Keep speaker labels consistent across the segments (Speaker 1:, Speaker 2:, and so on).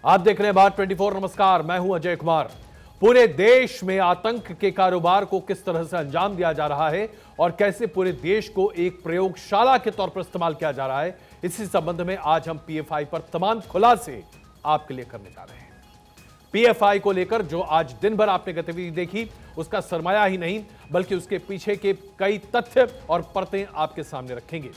Speaker 1: आप देख रहे हैं बात 24। नमस्कार, मैं हूं अजय कुमार। पूरे देश में आतंक के कारोबार को किस तरह से अंजाम दिया जा रहा है और कैसे पूरे देश को एक प्रयोगशाला के तौर पर इस्तेमाल किया जा रहा है, इसी संबंध में आज हम पीएफआई पर तमाम खुलासे आपके लिए करने जा रहे हैं। पीएफआई को लेकर जो आज दिन भर आपने गतिविधि देखी, उसका सरमाया ही नहीं बल्कि उसके पीछे के कई तथ्य और परतें आपके सामने रखेंगे।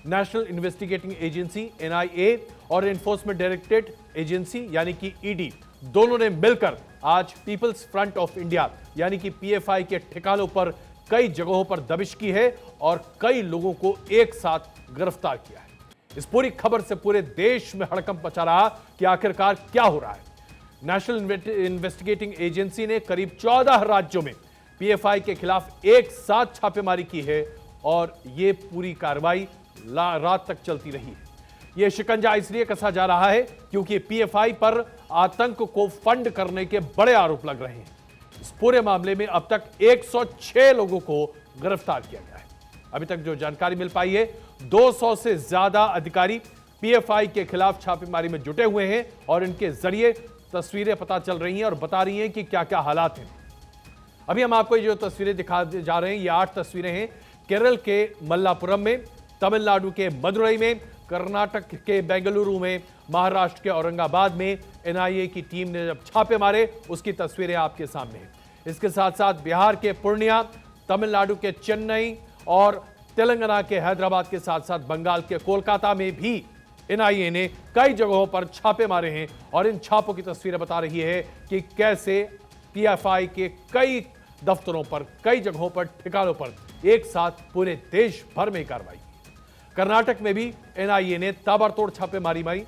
Speaker 1: नेशनल इन्वेस्टिगेटिंग एजेंसी एनआईए और एनफोर्समेंट डायरेक्टरेट एजेंसी यानी कि ईडी दोनों ने मिलकर आज पीपल्स फ्रंट ऑफ इंडिया यानी कि पीएफआई के ठिकानों पर कई जगहों पर दबिश की है और कई लोगों को एक साथ गिरफ्तार किया है। इस पूरी खबर से पूरे देश में हड़कंप मचा रहा कि आखिरकार क्या हो रहा है। नेशनल इन्वेस्टिगेटिंग एजेंसी ने करीब 14 राज्यों में पीएफआई के खिलाफ एक साथ छापेमारी की है और यह पूरी कार्रवाई रात तक चलती रही है। यह शिकंजा इसलिए कसा जा रहा है क्योंकि पीएफआई पर आतंक को फंड करने के बड़े आरोप लग रहे हैं। इस पूरे मामले में अब तक 106 लोगों को गिरफ्तार किया गया है। अभी तक जो जानकारी मिल पाई है, 200 से ज्यादा अधिकारी पीएफआई के खिलाफ छापेमारी में जुटे हुए हैं और इनके जरिए तस्वीरें पता चल रही हैं और बता रही हैं कि क्या क्या हालात हैं। अभी हम आपको जो तस्वीरें दिखा जा रहे हैं, ये 8 तस्वीरें हैं केरल के मल्लापुरम में, तमिलनाडु के मदुरई में, कर्नाटक के बेंगलुरु में, महाराष्ट्र के औरंगाबाद में एनआईए की टीम ने जब छापे मारे, उसकी तस्वीरें आपके सामने हैं। इसके साथ साथ बिहार के पूर्णिया, तमिलनाडु के चेन्नई और तेलंगाना के हैदराबाद के साथ साथ बंगाल के कोलकाता में भी एनआईए ने कई जगहों पर छापे मारे हैं और इन छापों की तस्वीरें बता रही है कि कैसे पीएफआई के कई दफ्तरों पर, कई जगहों पर, ठिकानों पर एक साथ पूरे देश भर में कार्रवाई। कर्नाटक में भी एनआईए ने ताबड़तोड़ छापेमारी मारी।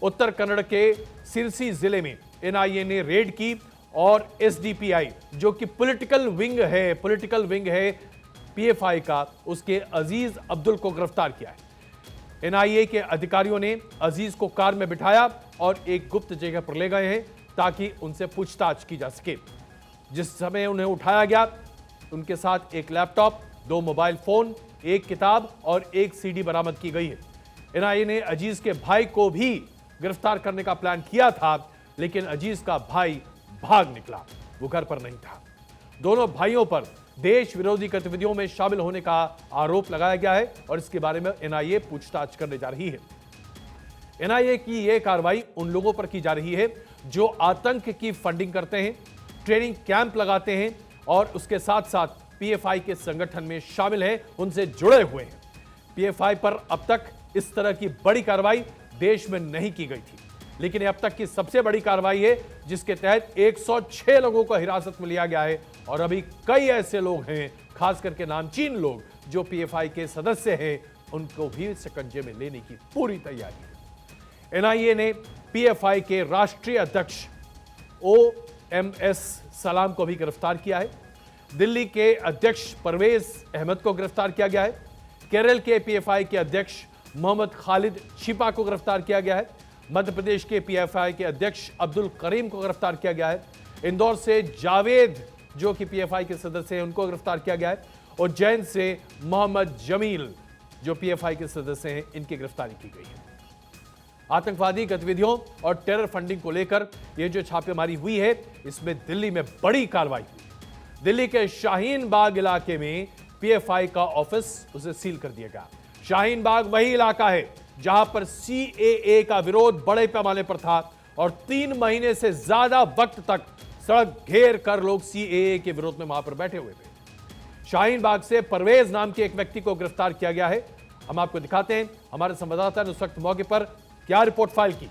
Speaker 1: उत्तर कन्नड़ के सिरसी जिले में एनआईए ने रेड की और एसडीपीआई जो कि पॉलिटिकल विंग है पीएफआई का, उसके अजीज अब्दुल को गिरफ्तार किया है। एनआईए के अधिकारियों ने अजीज को कार में बिठाया और एक गुप्त जगह पर ले गए हैं ताकि उनसे पूछताछ की जा सके। जिस समय उन्हें उठाया गया, उनके साथ एक लैपटॉप, 2 मोबाइल फोन, एक किताब और एक सीडी बरामद की गई है। एनआईए ने अजीज के भाई को भी गिरफ्तार करने का प्लान किया था, लेकिन अजीज का भाई भाग निकला, वो घर पर नहीं था। दोनों भाइयों पर देश विरोधी गतिविधियों में शामिल होने का आरोप लगाया गया है और इसके बारे में एनआईए पूछताछ करने जा रही है। एनआईए की यह कार्रवाई उन लोगों पर की जा रही है जो आतंक की फंडिंग करते हैं, ट्रेनिंग कैंप लगाते हैं और उसके साथ साथ पीएफआई के संगठन में शामिल हैं, उनसे जुड़े हुए हैं। पीएफआई पर अब तक इस तरह की बड़ी कार्रवाई देश में नहीं की गई थी, लेकिन अब तक की सबसे बड़ी कार्रवाई है जिसके तहत 106 लोगों को हिरासत में लिया गया है और अभी कई ऐसे लोग हैं, खास करके नामचीन लोग जो पीएफआई के सदस्य हैं, उनको भी शिकंजे में लेने की पूरी तैयारी है। एनआईए ने पीएफआई के राष्ट्रीय अध्यक्ष ओएमएस सलाम को भी गिरफ्तार किया है। दिल्ली के अध्यक्ष परवेज अहमद को गिरफ्तार किया गया है। केरल के पीएफआई के अध्यक्ष मोहम्मद खालिद छिपा को गिरफ्तार किया गया है। मध्य प्रदेश के पीएफआई के अध्यक्ष अब्दुल करीम को गिरफ्तार किया गया है। इंदौर से जावेद जो कि पीएफआई के सदस्य हैं, उनको गिरफ्तार किया गया है। उज्जैन से मोहम्मद जमील जो पीएफआई के सदस्य हैं, इनकी गिरफ्तारी की गई है। आतंकवादी गतिविधियों और टेरर फंडिंग को लेकर यह जो छापेमारी हुई है, इसमें दिल्ली में बड़ी कार्रवाई हुई। दिल्ली के शाहीन बाग इलाके में पीएफआई का ऑफिस, उसे सील कर दिया गया। शाहीन बाग वही इलाका है जहां पर सीएए का विरोध बड़े पैमाने पर था और 3 महीने से ज्यादा वक्त तक सड़क घेर कर लोग सीएए के विरोध में वहां पर बैठे हुए थे। शाहीन बाग से परवेज नाम के एक व्यक्ति को गिरफ्तार किया गया है। हम आपको दिखाते हैं, हमारे संवाददाता ने उस वक्त मौके पर क्या रिपोर्ट फाइल की।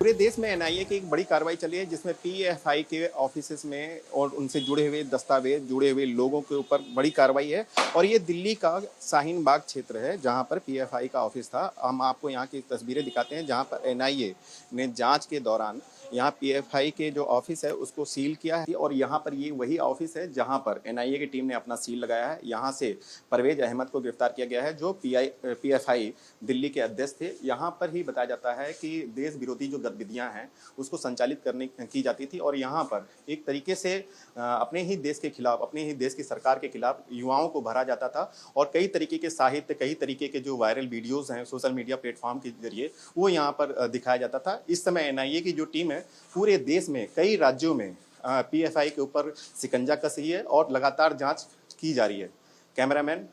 Speaker 2: पूरे देश में एनआईए की एक बड़ी कार्रवाई चली है जिसमें पीएफआई के ऑफिसेस में और उनसे जुड़े हुए दस्तावेज, जुड़े हुए लोगों के ऊपर बड़ी कार्रवाई है। और ये दिल्ली का शाहीन बाग क्षेत्र है जहां पर पीएफआई का ऑफिस था। हम आपको यहाँ की तस्वीरें दिखाते हैं जहां पर एनआईए ने जांच के दौरान यहाँ पीएफआई के जो ऑफिस है उसको सील किया है और यहाँ पर ये वही ऑफिस है जहाँ पर एनआईए की टीम ने अपना सील लगाया है। यहाँ से परवेज अहमद को गिरफ्तार किया गया है जो पीएफआई दिल्ली के अध्यक्ष थे। यहाँ पर ही बताया जाता है कि देश विरोधी जो गतिविधियां हैं उसको संचालित करने की जाती थी। और यहाँ पर एक तरीके से अपने ही देश के खिलाफ, अपने ही देश की सरकार के खिलाफ युवाओं को भरा जाता था और कई तरीके के साहित्य, कई तरीके के जो वायरल वीडियोस हैं सोशल मीडिया प्लेटफॉर्म के जरिए वो यहाँ पर दिखाया जाता था। इस समय एनआईए की जो टीम है पूरे देश में कई राज्यों में पीएफआई के ऊपर शिकंजा कस रही है और लगातार जांच की जा रही है। कैमरामैन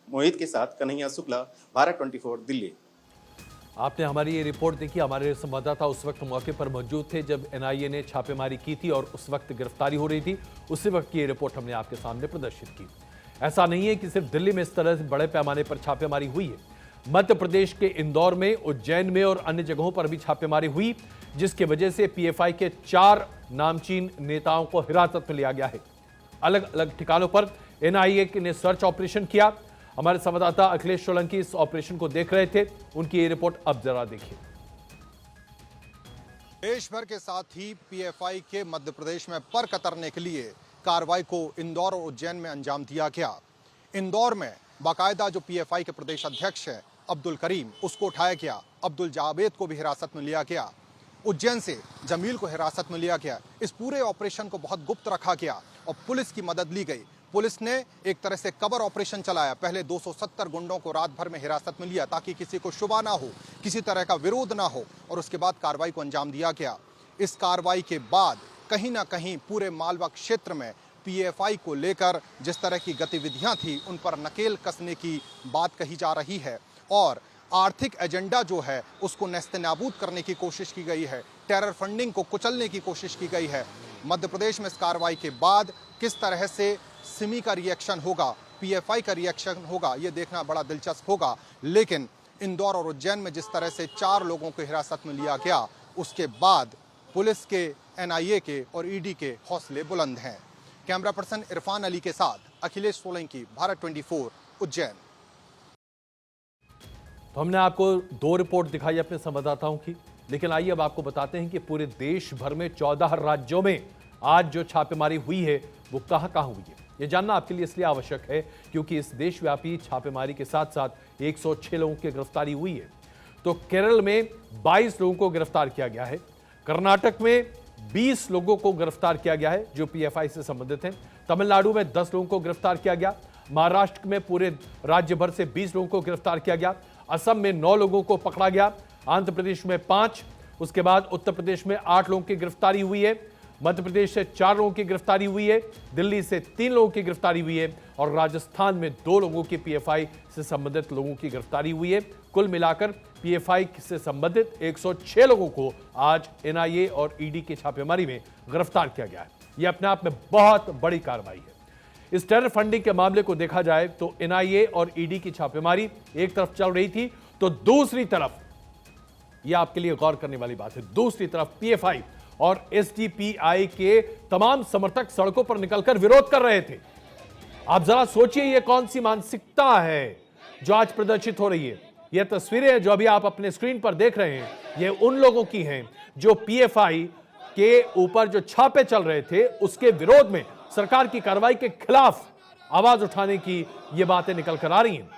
Speaker 2: मोहित के साथ कन्हैया शुक्ला, भारत 24, दिल्ली।
Speaker 1: आपने हमारी ये रिपोर्ट देखी। हमारे संवाददाता उस वक्त मौके पर मौजूद थे जब एनआईए ने छापेमारी की थी और उस वक्त गिरफ्तारी हो रही थी। उसी वक्त की ये रिपोर्ट हमने आपके सामने प्रदर्शित की। ऐसा नहीं है कि सिर्फ दिल्ली में इस तरह से बड़े पैमाने पर छापेमारी हुई है। मध्य प्रदेश के इंदौर में, उज्जैन में और अन्य जगहों पर भी छापेमारी हुई, जिसकी वजह से पीएफआई के 4 नामचीन नेताओं को हिरासत में लिया गया है। अलग अलग ठिकानों पर एनआईए ने सर्च ऑपरेशन किया। हमारे संवाददाता अखिलेश सोलंकी इस ऑपरेशन को देख रहे थे, उनकी ये रिपोर्ट अब जरा देखिए।
Speaker 3: देश भर के साथ ही पीएफआई के मध्य प्रदेश में पर कतरने के लिए कार्रवाई को इंदौर और उज्जैन में अंजाम दिया गया। इंदौर में बाकायदा जो पीएफआई के प्रदेश अध्यक्ष है अब्दुल करीम, उसको उठाया गया। अब्दुल जावेद को भी हिरासत में लिया गया। उज्जैन से जमील को हिरासत में लिया गया। इस पूरे ऑपरेशन को बहुत गुप्त रखा गया और पुलिस की मदद ली गई। पुलिस ने एक तरह से कवर ऑपरेशन चलाया। पहले 270 गुंडों को रात भर में हिरासत में लिया ताकि किसी को शुबा ना हो, किसी तरह का विरोध ना हो, और उसके बाद कार्रवाई को अंजाम दिया गया। इस कार्रवाई के बाद कहीं ना कहीं पूरे मालवा क्षेत्र में पीएफआई को लेकर जिस तरह की गतिविधियां थी उन पर नकेल कसने की बात कही जा रही है और आर्थिक एजेंडा जो है उसको नेस्तनाबूद करने की कोशिश की गई है। टेरर फंडिंग को कुचलने की कोशिश की गई है। मध्य प्रदेश में इस कार्रवाई के बाद किस तरह से सिमी का रिएक्शन होगा, पीएफआई का रिएक्शन होगा, ये देखना बड़ा दिलचस्प होगा। लेकिन इंदौर और उज्जैन में जिस तरह से 4 लोगों को हिरासत में लिया गया, उसके बाद पुलिस के, एनआईए के और ईडी के हौसले बुलंद हैं। कैमरा पर्सन इरफान अली के साथ अखिलेश सोलंकी, भारत 24, उज्जैन।
Speaker 1: तो हमने आपको 2 रिपोर्ट दिखाई अपने संवाददाताओं की, लेकिन आइए अब आपको बताते हैं कि पूरे देश भर में 14 राज्यों में आज जो छापेमारी हुई है वो कहां कहां हुई है। ये जानना आपके लिए इसलिए आवश्यक है क्योंकि इस देशव्यापी छापेमारी के साथ साथ 106 लोगों की गिरफ्तारी हुई है। तो केरल में 22 लोगों को गिरफ्तार किया गया है। कर्नाटक में 20 लोगों को गिरफ्तार किया गया है जो पीएफआई से संबंधित हैं। तमिलनाडु में 10 लोगों को गिरफ्तार किया गया। महाराष्ट्र में पूरे राज्य भर से 20 लोगों को गिरफ्तार किया गया। असम में 9 लोगों को पकड़ा गया। आंध्र प्रदेश में 5, उसके बाद उत्तर प्रदेश में 8 लोगों की गिरफ्तारी हुई है। मध्य प्रदेश से 4 लोगों की गिरफ्तारी हुई है। दिल्ली से 3 लोगों की गिरफ्तारी हुई है और राजस्थान में 2 लोगों की पीएफआई से संबंधित लोगों की गिरफ्तारी हुई है। कुल मिलाकर पीएफआई से संबंधित 106 लोगों को आज एनआईए और ईडी की छापेमारी में गिरफ्तार किया गया है। यह अपने आप में बहुत बड़ी कार्रवाई है। इस टेरर फंडिंग के मामले को देखा जाए तो एनआईए और ईडी की छापेमारी एक तरफ चल रही थी तो दूसरी तरफ, यह आपके लिए गौर करने वाली बात है, दूसरी तरफ पीएफआई और एसडीपीआई के तमाम समर्थक सड़कों पर निकलकर विरोध कर रहे थे। आप जरा सोचिए यह कौन सी मानसिकता है जो आज प्रदर्शित हो रही है। यह तस्वीरें जो अभी आप अपने स्क्रीन पर देख रहे हैं, यह उन लोगों की हैं जो पीएफआई के ऊपर जो छापे चल रहे थे उसके विरोध में, सरकार की कार्रवाई के खिलाफ आवाज उठाने की ये बातें निकल कर आ रही हैं।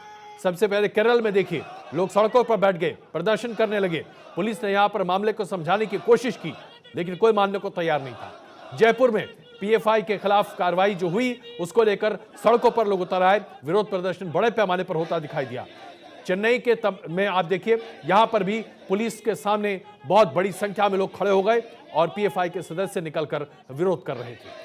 Speaker 1: सबसे पहले केरल में देखिए, लोग सड़कों पर बैठ गए, प्रदर्शन करने लगे। पुलिस ने यहां पर मामले को समझाने की कोशिश की लेकिन कोई मानने को तैयार नहीं था। जयपुर में पीएफआई के खिलाफ कार्रवाई जो हुई उसको लेकर सड़कों पर लोग उतर आए। विरोध प्रदर्शन बड़े पैमाने पर होता दिखाई दिया। चेन्नई के में आप देखिए, यहां पर भी पुलिस के सामने बहुत बड़ी संख्या में लोग खड़े हो गए और पीएफआई के सदस्य निकलकर विरोध कर रहे थे।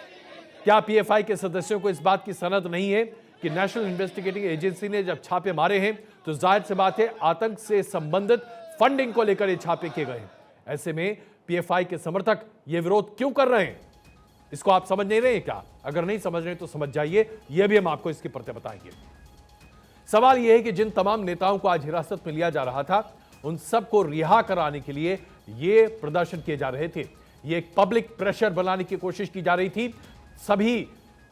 Speaker 1: क्या पीएफआई के सदस्यों को इस बात की सनद नहीं है कि नेशनल इन्वेस्टिगेटिंग एजेंसी ने जब छापे मारे हैं तो जाहिर सी बात है आतंक से संबंधित फंडिंग को लेकर ये छापे किए गए हैं। ऐसे में पीएफआई के समर्थक ये विरोध क्यों कर रहे हैं, इसको आप समझ नहीं रहे हैं क्या? अगर नहीं समझ रहे तो समझ जाइए, यह भी हम आपको इसकी परतें बताएंगे। सवाल यह है कि जिन तमाम नेताओं को आज हिरासत में लिया जा रहा था उन सबको रिहा कराने के लिए ये प्रदर्शन किए जा रहे थे। ये एक पब्लिक प्रेशर बनाने की कोशिश की जा रही थी सभी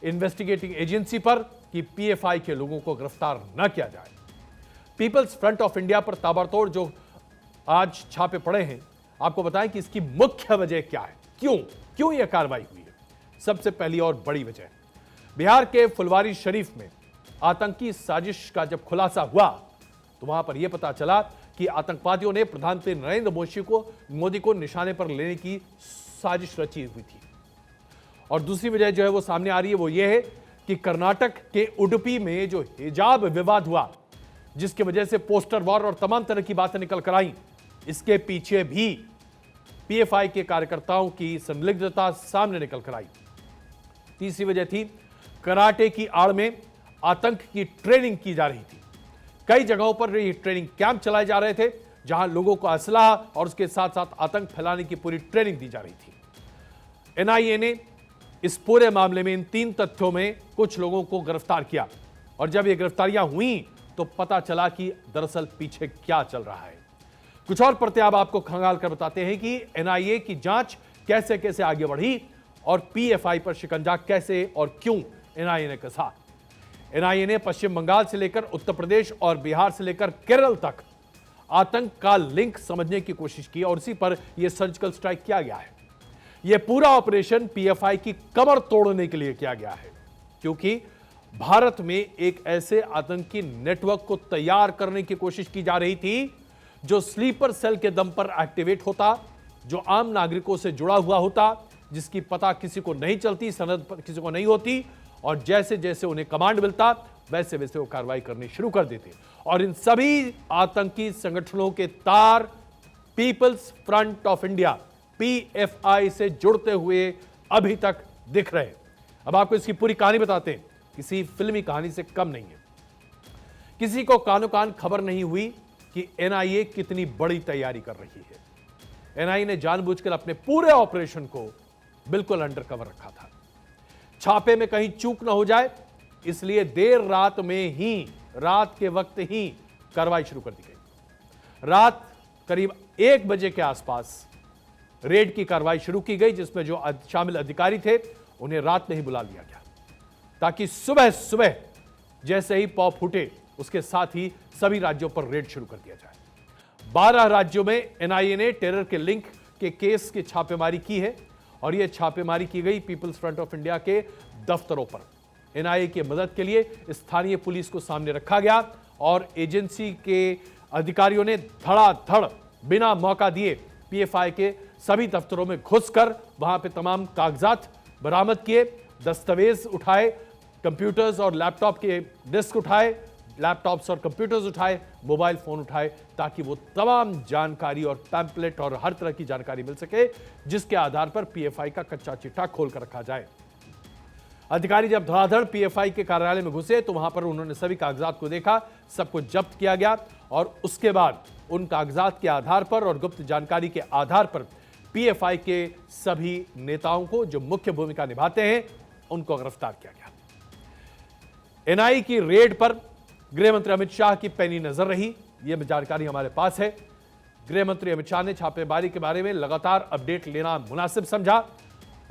Speaker 1: इन्वेस्टिगेटिंग एजेंसी पर कि पीएफआई के लोगों को गिरफ्तार न किया जाए। पीपल्स फ्रंट ऑफ इंडिया पर ताबड़तोड़ जो आज छापे पड़े हैं, आपको बताएं कि इसकी मुख्य वजह क्या है, क्यों यह कार्रवाई हुई है। सबसे पहली और बड़ी वजह, बिहार के फुलवारी शरीफ में आतंकी साजिश का जब खुलासा हुआ तो वहां पर यह पता चला कि आतंकवादियों ने प्रधानमंत्री नरेंद्र मोदी को निशाने पर लेने की साजिश रची हुई थी। और दूसरी वजह जो है वो सामने आ रही है, वो ये है कि कर्नाटक के उडुपी में जो हिजाब विवाद हुआ, जिसकी वजह से पोस्टर वॉर और तमाम तरह की बातें निकल कर आई, इसके पीछे भी पीएफआई के कार्यकर्ताओं की संलिग्धता सामने निकल कर आई। तीसरी वजह थी कराटे की आड़ में आतंक की ट्रेनिंग की जा रही थी। कई जगहों पर ये ट्रेनिंग कैंप चलाए जा रहे थे, जहां लोगों को असलाह और उसके साथ साथ आतंक फैलाने की पूरी ट्रेनिंग दी जा रही थी। एनआईए ने इस पूरे मामले में इन 3 तथ्यों में कुछ लोगों को गिरफ्तार किया, और जब ये गिरफ्तारियां हुई तो पता चला कि दरअसल पीछे क्या चल रहा है। कुछ और परतें अब आपको खंगाल कर बताते हैं कि एनआईए की जांच कैसे कैसे आगे बढ़ी और पीएफआई पर शिकंजा कैसे और क्यों एनआईए ने कसा। एनआईए ने पश्चिम बंगाल से लेकर उत्तर प्रदेश और बिहार से लेकर केरल तक आतंक का लिंक समझने की कोशिश की, और इसी पर यह सर्जिकल स्ट्राइक किया गया है। यह पूरा ऑपरेशन पीएफआई की कमर तोड़ने के लिए किया गया है, क्योंकि भारत में एक ऐसे आतंकी नेटवर्क को तैयार करने की कोशिश की जा रही थी जो स्लीपर सेल के दम पर एक्टिवेट होता, जो आम नागरिकों से जुड़ा हुआ होता, जिसकी पता किसी को नहीं चलती, सनद पर किसी को नहीं होती, और जैसे जैसे उन्हें कमांड मिलता वैसे वैसे वो कार्रवाई करनी शुरू कर देते। और इन सभी आतंकी संगठनों के तार people's front of India PFI से जुड़ते हुए अभी तक दिख रहे हैं। अब आपको इसकी पूरी कहानी बताते हैं, किसी फिल्मी कहानी से कम नहीं है। किसी को कानो कान खबर नहीं हुई कि एनआईए कितनी बड़ी तैयारी कर रही है। एनआईए ने जानबूझकर अपने पूरे ऑपरेशन को बिल्कुल अंडर कवर रखा था, छापे में कहीं चूक ना हो जाए, इसलिए देर रात में ही, रात के वक्त ही कार्रवाई शुरू कर दी गई। रात करीब 1 बजे के आसपास रेड की कार्रवाई शुरू की गई, जिसमें जो शामिल अधिकारी थे उन्हें रात में ही बुला लिया गया, ताकि सुबह सुबह जैसे ही पौ फूटे उसके साथ ही सभी राज्यों पर रेड शुरू कर दिया जाए। 12 राज्यों में एनआईए ने टेरर के लिंक के केस की छापेमारी की है, और यह छापेमारी की गई पीपल्स फ्रंट ऑफ इंडिया के दफ्तरों पर। एनआईए की मदद के लिए स्थानीय पुलिस को सामने रखा गया, और एजेंसी के अधिकारियों ने धड़ाधड़ बिना मौका दिए पीएफआई के सभी दफ्तरों में घुसकर वहां पे तमाम कागजात बरामद किए, दस्तावेज उठाए, कंप्यूटर्स और लैपटॉप के डिस्क उठाए, लैपटॉप्स और कंप्यूटर्स उठाए, मोबाइल फोन उठाए, ताकि वो तमाम जानकारी और पैम्पलेट और हर तरह की जानकारी मिल सके, जिसके आधार पर पीएफआई का कच्चा चिट्ठा खोल कर रखा जाए। अधिकारी जब धड़ाधड़ पीएफआई के कार्यालय में घुसे तो वहां पर उन्होंने सभी कागजात को देखा, सब कुछ जब्त किया गया, और उसके बाद उन कागजात के आधार पर और गुप्त जानकारी के आधार पर पीएफआई के सभी नेताओं को जो मुख्य भूमिका निभाते हैं उनको गिरफ्तार किया गया। एनआईए की रेड पर गृह मंत्री अमित शाह की पैनी नजर रही, यह जानकारी हमारे पास है। गृह मंत्री अमित शाह ने छापेमारी के बारे में लगातार अपडेट लेना मुनासिब समझा,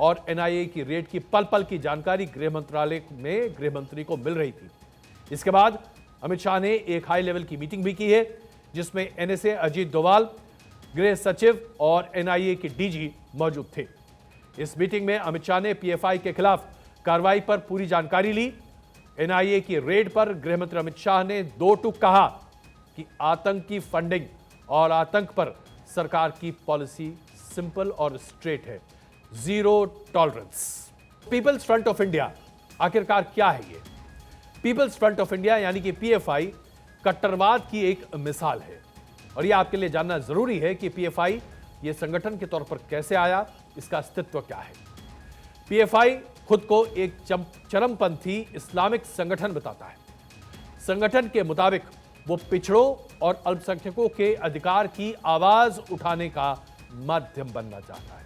Speaker 1: और एनआईए की रेड की पल पल की जानकारी गृह मंत्रालय में गृह मंत्री को मिल रही थी। इसके बाद अमित शाह ने एक हाई लेवल की मीटिंग भी की है, जिसमें एनएसए अजीत डोभाल, गृह सचिव और एनआईए के डीजी मौजूद थे। इस मीटिंग में अमित शाह ने पीएफआई के खिलाफ कार्रवाई पर पूरी जानकारी ली। एनआईए की रेड पर गृह मंत्री अमित शाह ने 2 टूक कहा कि आतंक की फंडिंग और आतंक पर सरकार की पॉलिसी सिंपल और स्ट्रेट है, 0 tolerance. People's front of India आखिरकार क्या है? ये पीपल्स फ्रंट ऑफ इंडिया यानी कि पीएफआई कट्टरवाद की एक मिसाल है, और यह आपके लिए जानना जरूरी है कि पीएफआई यह संगठन के तौर पर कैसे आया, इसका अस्तित्व क्या है। पीएफआई खुद को एक चरमपंथी इस्लामिक संगठन बताता है। संगठन के मुताबिक वो पिछड़ों और अल्पसंख्यकों के अधिकार की आवाज उठाने का माध्यम बनना चाहता है।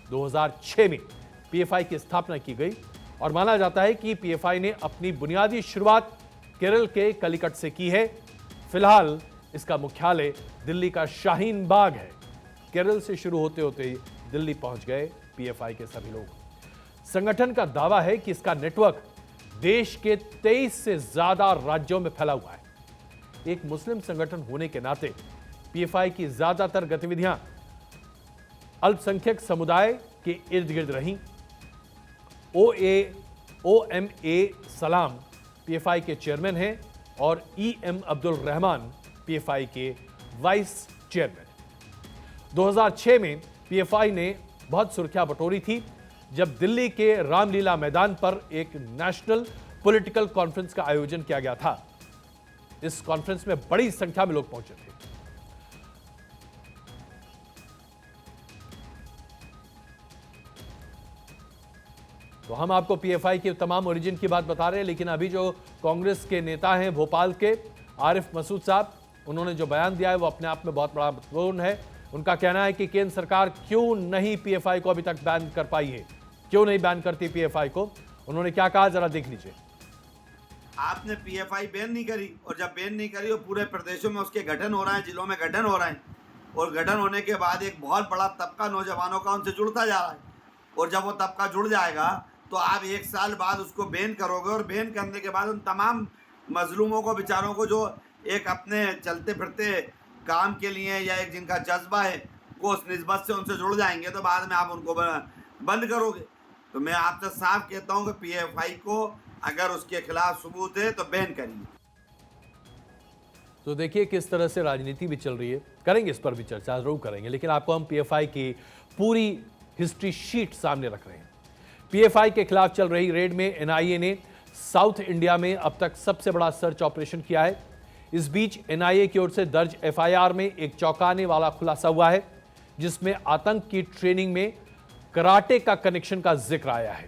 Speaker 1: 2006 में पीएफआई की स्थापना की गई, और माना जाता है कि पीएफआई ने अपनी बुनियादी शुरुआत केरल के कलिकट से की है। फिलहाल इसका मुख्यालय दिल्ली का शाहीन बाग है। केरल से शुरू होते होते ही दिल्ली पहुंच गए पीएफआई के सभी लोग। संगठन का दावा है कि इसका नेटवर्क देश के 23 से ज्यादा राज्यों में फैला हुआ है। एक मुस्लिम संगठन होने के नाते पीएफआई की ज्यादातर गतिविधियां अल्पसंख्यक समुदाय के इर्द गिर्द रहीं। OMA सलाम पीएफआई के चेयरमैन हैं, और EM अब्दुल रहमान पीएफआई के वाइस चेयरमैन। 2006 में पीएफआई ने बहुत सुर्खियां बटोरी थी जब दिल्ली के रामलीला मैदान पर एक नेशनल पॉलिटिकल कॉन्फ्रेंस का आयोजन किया गया था। इस कॉन्फ्रेंस में बड़ी संख्या में लोग पहुंचे थे। तो हम आपको पीएफआई के तमाम ओरिजिन की बात बता रहे हैं, लेकिन अभी जो कांग्रेस के नेता हैं भोपाल के आरिफ मसूद साहब, उन्होंने जो बयान दिया है वो अपने आप में बहुत बड़ा महत्वपूर्ण है। उनका कहना है कि केंद्र सरकार क्यों नहीं पीएफआई को अभी तक बैन कर पाई है, क्यों नहीं बैन करती पीएफआई को। उन्होंने क्या कहा, जरा देख लीजिए।
Speaker 4: आपने पीएफआई बैन नहीं करी, और जब बैन नहीं करी और पूरे प्रदेशों में उसके गठन हो रहे हैं, जिलों में गठन हो रहे हैं, और गठन होने के बाद एक बहुत बड़ा तबका नौजवानों का उनसे जुड़ता जा रहा है, और जब वो तबका जुड़ जाएगा तो आप 1 साल बाद उसको बैन करोगे, और बैन करने के बाद उन तमाम मजलूमों को, बेचारों को, जो एक अपने चलते फिरते काम के लिए या एक जिनका जज्बा है वो उस निस्बत से उनसे जुड़ जाएंगे, तो बाद में आप उनको बंद करोगे। तो मैं आपसे साफ कहता हूँ कि पीएफआई को अगर उसके खिलाफ सबूत है तो बैन करिए।
Speaker 1: तो देखिए किस तरह से राजनीति भी चल रही है। करेंगे इस पर भी चर्चा जरूर करेंगे, लेकिन आपको हम पीएफआई की पूरी हिस्ट्री शीट सामने रख रहे हैं। पीएफआई के खिलाफ चल रही रेड में एनआईए ने साउथ इंडिया में अब तक सबसे बड़ा सर्च ऑपरेशन किया है। इस बीच एनआईए की ओर से दर्ज एफआईआर में एक चौंकाने वाला खुलासा हुआ है, जिसमें आतंक की ट्रेनिंग में कराटे का कनेक्शन का जिक्र आया है।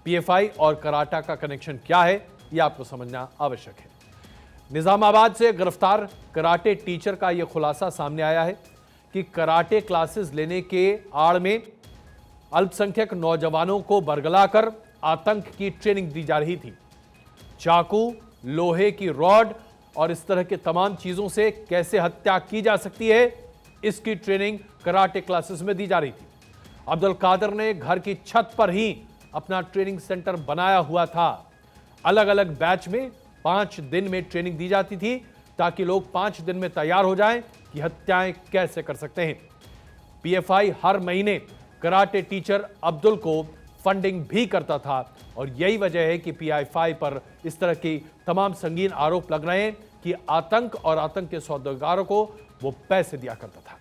Speaker 1: पीएफआई और कराटा का कनेक्शन क्या है, यह आपको समझना आवश्यक है। निजामाबाद से गिरफ्तार कराटे टीचर का यह खुलासा सामने आया है कि कराटे क्लासेस लेने के आड़ में अल्पसंख्यक नौजवानों को बरगलाकर आतंक की ट्रेनिंग दी जा रही थी। चाकू, लोहे की रॉड और इस तरह के तमाम चीजों से कैसे हत्या की जा सकती है, इसकी ट्रेनिंग कराटे क्लासेस में दी जा रही थी। अब्दुल कादर ने घर की छत पर ही अपना ट्रेनिंग सेंटर बनाया हुआ था। अलग अलग बैच में 5 दिन में ट्रेनिंग दी जाती थी ताकि लोग 5 दिन में तैयार हो जाएं कि हत्याएं कैसे कर सकते हैं। पीएफआई हर महीने कराटे टीचर अब्दुल को फंडिंग भी करता था, और यही वजह है कि पीएफआई पर इस तरह की तमाम संगीन आरोप लग रहे हैं कि आतंक और आतंक के सौदागरों को वो पैसे दिया करता था।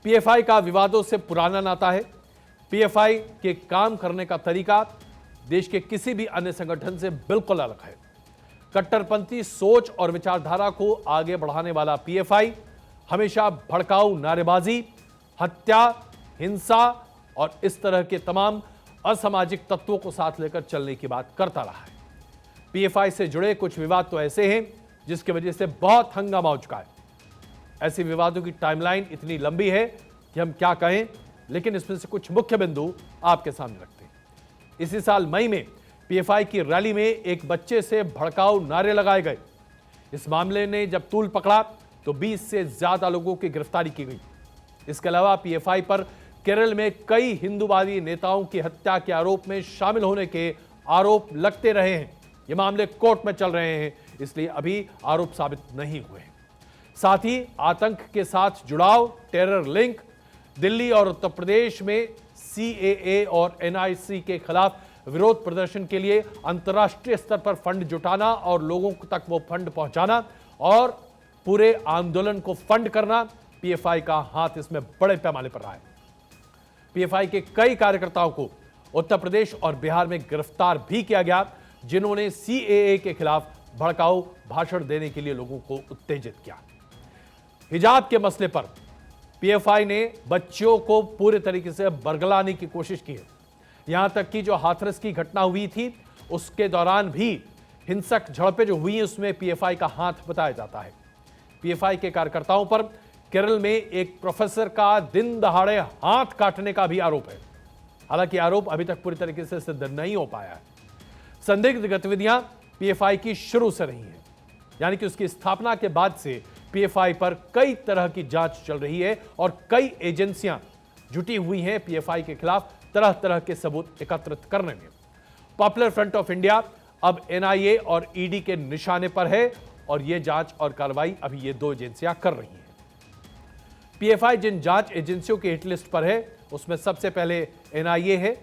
Speaker 1: पीएफआई का विवादों से पुराना नाता है। पीएफआई के काम करने का तरीका देश के किसी भी अन्य संगठन से बिल्कुल अलग है। कट्टरपंथी सोच और विचारधारा को आगे बढ़ाने वाला पीएफआई हमेशा भड़काऊ नारेबाजी, हत्या, हिंसा और इस तरह के तमाम असामाजिक तत्वों को साथ लेकर चलने की बात करता रहा है। पीएफआई से जुड़े कुछ विवाद तो ऐसे हैं जिसकी वजह से बहुत हंगामा हो चुका है। ऐसे विवादों की टाइमलाइन इतनी लंबी है कि हम क्या कहें, लेकिन इसमें से कुछ मुख्य बिंदु आपके सामने रखते हैं। इसी साल मई में पीएफआई की रैली में एक बच्चे से भड़काऊ नारे लगाए गए। इस मामले ने जब तूल पकड़ा तो 20 से ज्यादा लोगों की गिरफ्तारी की गई। इसके अलावा पीएफआई पर केरल में कई हिंदूवादी नेताओं की हत्या के आरोप में शामिल होने के आरोप लगते रहे हैं। ये मामले कोर्ट में चल रहे हैं, इसलिए अभी आरोप साबित नहीं हुए हैं। साथ ही आतंक के साथ जुड़ाव, टेरर लिंक, दिल्ली और उत्तर प्रदेश में सीएए और एनआरसी के खिलाफ विरोध प्रदर्शन के लिए अंतर्राष्ट्रीय स्तर पर फंड जुटाना और लोगों तक वो फंड पहुंचाना और पूरे आंदोलन को फंड करना, पीएफआई का हाथ इसमें बड़े पैमाने पर रहा है। पीएफआई के कई कार्यकर्ताओं को उत्तर प्रदेश और बिहार में गिरफ्तार भी किया गया, जिन्होंने सीएए के खिलाफ भड़काऊ भाषण देने के लिए लोगों को उत्तेजित किया। हिजाब के मसले पर पीएफआई ने बच्चियों को पूरे तरीके से बरगलाने की कोशिश की है। यहां तक कि जो हाथरस की घटना हुई थी उसके दौरान भी हिंसक झड़पें जो हुई उसमें पीएफआई का हाथ बताया जाता है। पीएफआई के कार्यकर्ताओं पर केरल में एक प्रोफेसर का दिन दहाड़े हाथ काटने का भी आरोप है। हालांकि आरोप अभी तक पूरी तरीके से सिद्ध नहीं हो पाया है। संदिग्ध गतिविधियां पीएफआई की शुरू से रही हैं, यानी कि उसकी स्थापना के बाद से पीएफआई पर कई तरह की जांच चल रही है और कई एजेंसियां जुटी हुई हैं पीएफआई के खिलाफ तरह तरह के सबूत एकत्रित करने में। पॉपुलर फ्रंट ऑफ इंडिया अब एनआईए और ईडी के निशाने पर है और यह जांच और कार्रवाई अभी ये 2 एजेंसियां कर रही हैं। पीएफआई जिन जांच एजेंसियों की हिट लिस्ट पर है उसमें सबसे पहले एनआईए है।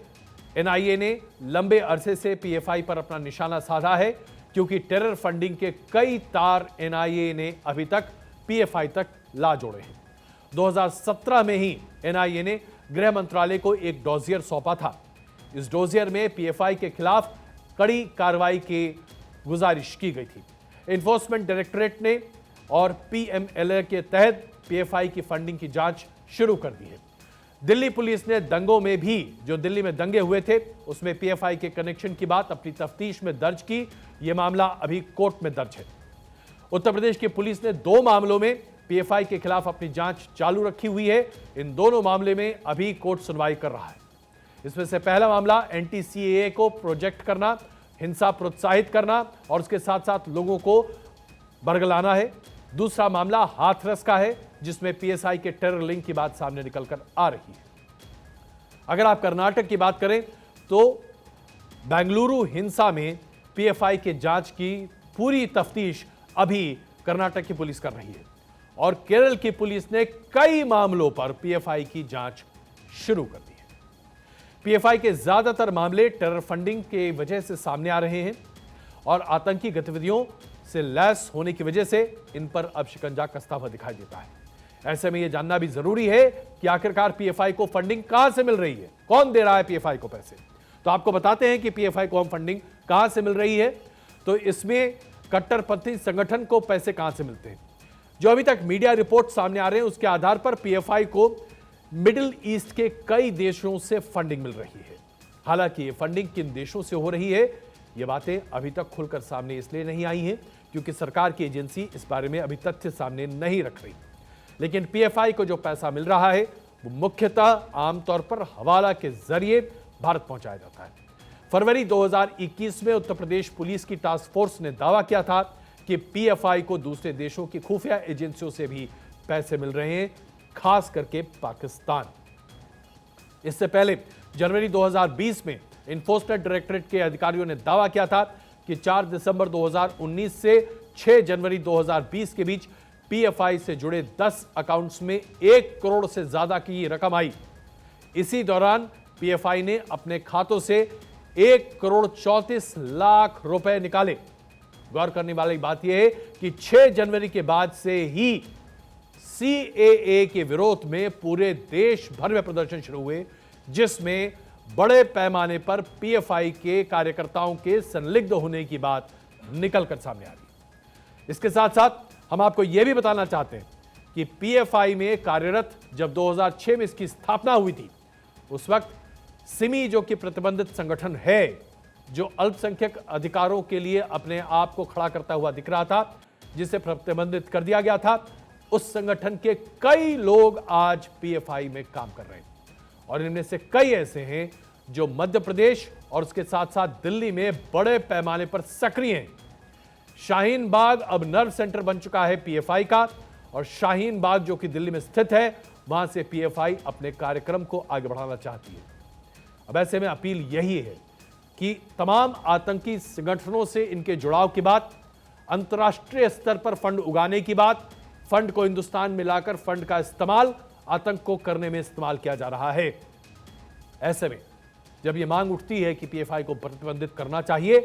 Speaker 1: एनआईए ने लंबे अरसे से पीएफआई पर अपना निशाना साधा है, क्योंकि टेरर फंडिंग के कई तार एनआईए ने अभी तक पीएफआई तक ला जोड़े हैं। 2017 में ही एनआईए ने गृह मंत्रालय को एक डोजियर सौंपा था। इस डोजियर में पीएफआई के खिलाफ कड़ी कार्रवाई की गुजारिश की गई थी। एनफोर्समेंट डायरेक्टरेट ने और पीएमएलए के तहत पीएफआई की फंडिंग की जांच शुरू कर दी है। दिल्ली पुलिस ने दंगों में भी, जो दिल्ली में दंगे हुए थे उसमें पीएफआई के कनेक्शन की बात अपनी तफ्तीश में दर्ज की। यह मामला अभी कोर्ट में दर्ज है। उत्तर प्रदेश की पुलिस ने 2 मामलों में पीएफआई के खिलाफ अपनी जांच चालू रखी हुई है। इन दोनों मामले में अभी कोर्ट सुनवाई कर रहा है। इसमें से पहला मामला एंटी-सीएए को प्रोजेक्ट करना, हिंसा प्रोत्साहित करना और उसके साथ साथ लोगों को बरगलाना है। दूसरा मामला हाथरस का है, जिसमें पीएसआई के टेरर लिंक की बात सामने निकलकर आ रही है। अगर आप कर्नाटक की बात करें तो बेंगलुरु हिंसा में पीएफआई के जांच की पूरी तफ्तीश अभी कर्नाटक की पुलिस कर रही है और केरल की पुलिस ने कई मामलों पर पीएफआई की जांच शुरू कर दी है। पीएफआई के ज्यादातर मामले टेरर फंडिंग के वजह से सामने आ रहे हैं और आतंकी गतिविधियों से लैस होने की वजह से इन पर अब शिकंजा कसता हुआ दिखाई देता है। ऐसे में यह जानना भी जरूरी है कि आखिरकार पीएफआई को फंडिंग कहां से मिल रही है, कौन दे रहा है पीएफआई को पैसे। तो आपको बताते हैं कि पीएफआई को हम फंडिंग कहां से मिल रही है। तो इसमें कट्टरपंथी संगठन को पैसे कहां से मिलते हैं। जो अभी तक मीडिया रिपोर्ट सामने आ रहे हैं उसके आधार पर पीएफआई को मिडिल ईस्ट के कई देशों से फंडिंग मिल रही है। हालांकि ये फंडिंग किन देशों से हो रही है, ये बातें अभी तक खुलकर सामने इसलिए नहीं आई हैं क्योंकि सरकार की एजेंसी इस बारे में अभी तथ्य सामने नहीं रख रही। लेकिन पीएफआई को जो पैसा मिल रहा है वो मुख्यतः आमतौर पर हवाला के जरिए भारत पहुंचाया जाता है। फरवरी 2021 में उत्तर प्रदेश पुलिस की टास्क फोर्स ने दावा किया था कि पीएफआई को दूसरे देशों की खुफिया एजेंसियों से भी पैसे मिल रहे हैं, खास करके पाकिस्तान। इससे पहले जनवरी 2020 में एनफोर्समेंट डायरेक्टरेट के अधिकारियों ने दावा किया था कि 4 दिसंबर 2019 से 6 जनवरी 2020 के बीच पीएफआई से जुड़े 10 अकाउंट्स में 1 करोड़ से ज्यादा की रकम आई। इसी दौरान पीएफआई ने अपने खातों से 1 करोड़ 34 लाख रुपए निकाले। गौर करने वाली बात यह है कि 6 जनवरी के बाद से ही सीएए के विरोध में पूरे देश भर में प्रदर्शन शुरू हुए, जिसमें बड़े पैमाने पर पीएफआई के कार्यकर्ताओं के संलिग्ध होने की बात निकलकर सामने आ रही है। इसके साथ साथ हम आपको यह भी बताना चाहते हैं कि पीएफआई में कार्यरत जब 2006 में इसकी स्थापना हुई थी, उस वक्त सिमी जो कि प्रतिबंधित संगठन है, जो अल्पसंख्यक अधिकारों के लिए अपने आप को खड़ा करता हुआ दिख रहा था, जिसे प्रतिबंधित कर दिया गया था, उस संगठन के कई लोग आज पीएफआई में काम कर रहे हैं और इनमें से कई ऐसे हैं जो मध्य प्रदेश और उसके साथ साथ दिल्ली में बड़े पैमाने पर सक्रिय हैं। शाहीन बाग अब नर्व सेंटर बन चुका है पीएफआई का और शाहीन बाग जो कि दिल्ली में स्थित है, वहां से पीएफआई अपने कार्यक्रम को आगे बढ़ाना चाहती है। अब ऐसे में अपील यही है कि तमाम आतंकी संगठनों से इनके जुड़ाव की बात, अंतर्राष्ट्रीय स्तर पर फंड उगाने की बात, फंड को हिंदुस्तान में लाकर फंड का इस्तेमाल आतंक को करने में इस्तेमाल किया जा रहा है। ऐसे में जब यह मांग उठती है कि पीएफआई को प्रतिबंधित करना चाहिए,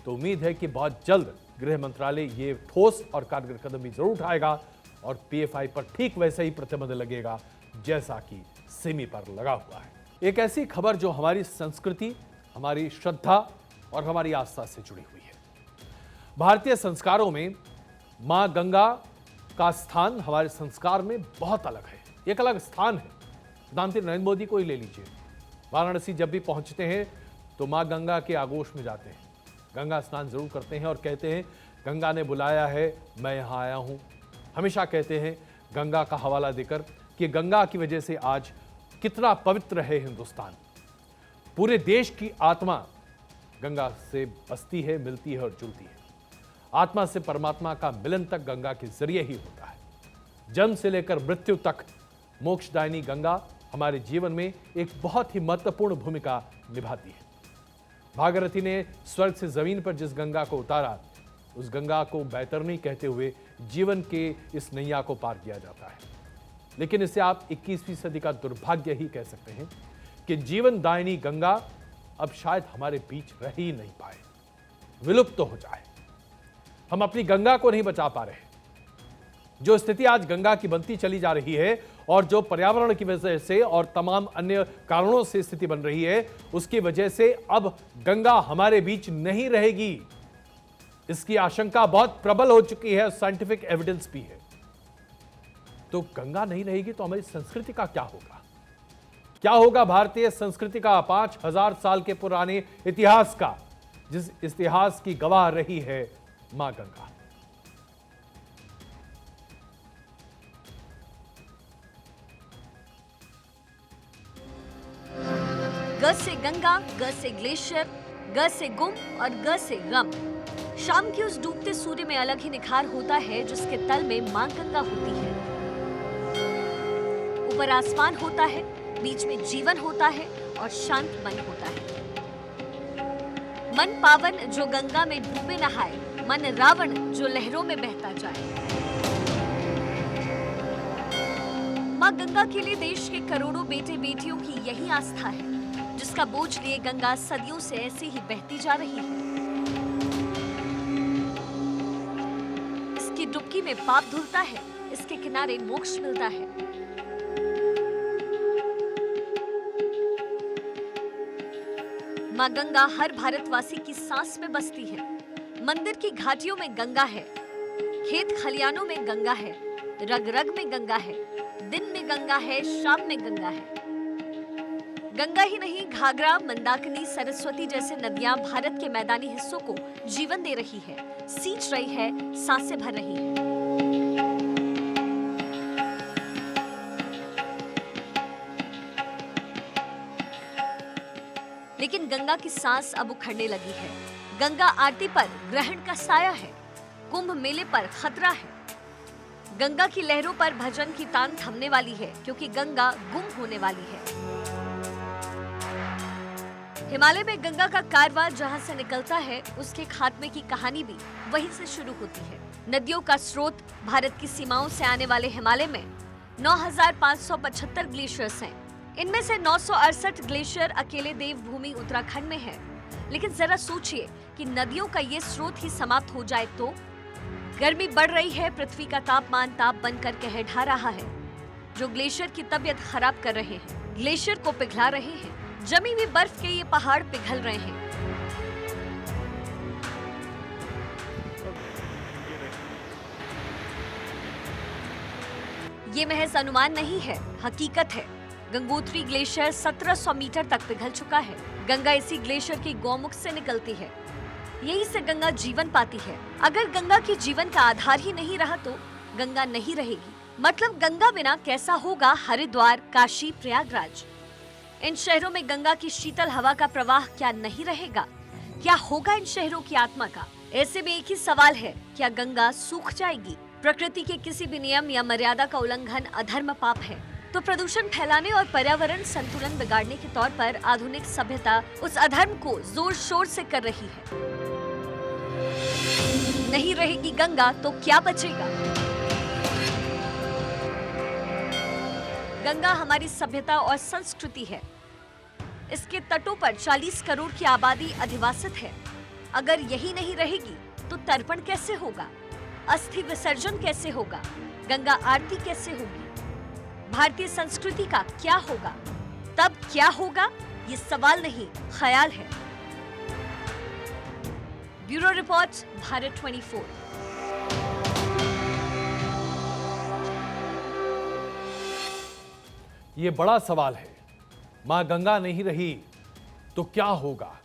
Speaker 1: तो उम्मीद है कि बहुत जल्द गृह मंत्रालय ये ठोस और कारगर कदम भी जरूर उठाएगा और पीएफआई पर ठीक वैसे ही प्रतिबंध लगेगा जैसा कि सिमी पर लगा हुआ है। एक ऐसी खबर जो हमारी संस्कृति, हमारी श्रद्धा और हमारी आस्था से जुड़ी हुई है। भारतीय संस्कारों में मां गंगा का स्थान हमारे संस्कार में बहुत अलग है, एक अलग स्थान है। प्रधानमंत्री नरेंद्र मोदी को ही ले लीजिए, वाराणसी जब भी पहुंचते हैं तो मां गंगा के आगोश में जाते हैं, गंगा स्नान जरूर करते हैं और कहते हैं गंगा ने बुलाया है, मैं यहां आया हूं। हमेशा कहते हैं गंगा का हवाला देकर कि गंगा की वजह से आज कितना पवित्र है हिंदुस्तान। पूरे देश की आत्मा गंगा से बसती है, मिलती है और जुड़ती है। आत्मा से परमात्मा का मिलन तक गंगा के जरिए ही होता है। जन्म से लेकर मृत्यु तक मोक्षदायिनी गंगा हमारे जीवन में एक बहुत ही महत्वपूर्ण भूमिका निभाती है। भागीरथी ने स्वर्ग से जमीन पर जिस गंगा को उतारा, उस गंगा को बैतरणी कहते हुए जीवन के इस नैया को पार किया जाता है। लेकिन इसे आप 21वीं सदी का दुर्भाग्य ही कह सकते हैं कि जीवन दायिनी गंगा अब शायद हमारे बीच रह ही नहीं पाए, विलुप्त तो हो जाए। हम अपनी गंगा को नहीं बचा पा रहे। जो स्थिति आज गंगा की बनती चली जा रही है और जो पर्यावरण की वजह से और तमाम अन्य कारणों से स्थिति बन रही है, उसकी वजह से अब गंगा हमारे बीच नहीं रहेगी, इसकी आशंका बहुत प्रबल हो चुकी है, साइंटिफिक एविडेंस भी है। तो गंगा नहीं रहेगी तो हमारी संस्कृति का क्या होगा? क्या होगा भारतीय संस्कृति का, 5000 साल के पुराने इतिहास का, जिस इतिहास की गवाह रही है मां गंगा?
Speaker 5: ग से गंगा, ग से ग्लेशियर, ग से गुम और ग से गम। शाम के उस डूबते सूर्य में अलग ही निखार होता है जिसके तल में मां गंगा होती है। ऊपर आसमान होता है, बीच में जीवन होता है और शांत मन होता है। मन पावन जो गंगा में डूबे नहाए, मन रावण जो लहरों में बहता जाए। मां गंगा के लिए देश के करोड़ों बेटे बेटियों की यही आस्था है, जिसका बोझ लिए गंगा सदियों से ऐसे ही बहती जा रही है। इसकी डुबकी में पाप धुलता है, इसके किनारे मोक्ष मिलता है। मां गंगा हर भारतवासी की सांस में बसती है। मंदिर की घाटियों में गंगा है, खेत खलियानों में गंगा है, रग रग में गंगा है, दिन में गंगा है, शाम में गंगा है। गंगा ही नहीं, घाघरा, मंदाकिनी, सरस्वती जैसे नदियां भारत के मैदानी हिस्सों को जीवन दे रही है, सींच रही है, सांसें भर रही है। लेकिन गंगा की सांस अब उखड़ने लगी है। गंगा आरती पर ग्रहण का साया है, कुंभ मेले पर खतरा है। गंगा की लहरों पर भजन की तान थमने वाली है, क्योंकि गंगा गुम होने वाली है। हिमालय में गंगा का कारवां जहां से निकलता है, उसके खात्मे की कहानी भी वहीं से शुरू होती है। नदियों का स्रोत भारत की सीमाओं से आने वाले हिमालय में 9,575 ग्लेशियर्स हैं। इनमें से 968 ग्लेशियर अकेले देवभूमि उत्तराखंड में है। लेकिन जरा सोचिए कि नदियों का ये स्रोत ही समाप्त हो जाए तो? गर्मी बढ़ रही है, पृथ्वी का तापमान ताप बनकर कह ढा रहा है। जो ग्लेशियर की तबीयत खराब कर रहे हैं, ग्लेशियर को पिघला रहे हैं। जमी हुई बर्फ के ये पहाड़ पिघल रहे हैं। ये महज अनुमान नहीं है, हकीकत है। गंगोत्री ग्लेशियर 1700 मीटर तक पिघल चुका है। गंगा इसी ग्लेशियर की गौमुख से निकलती है। यहीं से गंगा जीवन पाती है। अगर गंगा की जीवन का आधार ही नहीं रहा तो गंगा नहीं रहेगी। मतलब गंगा बिना कैसा होगा हरिद्वार, काशी, प्रयागराज। इन शहरों में गंगा की शीतल हवा का प्रवाह क्या नहीं रहेगा? क्या होगा इन शहरों की आत्मा का? ऐसे में एक ही सवाल है, क्या गंगा सूख जाएगी? प्रकृति के किसी भी नियम या मर्यादा का उल्लंघन अधर्म पाप है, तो प्रदूषण फैलाने और पर्यावरण संतुलन बिगाड़ने के तौर पर आधुनिक सभ्यता उस अधर्म को जोर शोर से कर रही है। नहीं रहेगी गंगा तो क्या बचेगा? गंगा हमारी सभ्यता और संस्कृति है। इसके तटों पर 40 करोड़ की आबादी अधिवासित है। अगर यही नहीं रहेगी तो तर्पण कैसे होगा? अस्थि विसर्जन कैसे होगा? गंगा आरती कैसे होगी? भारतीय संस्कृति का क्या होगा? तब क्या होगा? ये सवाल नहीं, ख्याल है। Bureau report, Bharat 24।
Speaker 1: ये बड़ा सवाल है। मां गंगा नहीं रही तो क्या होगा?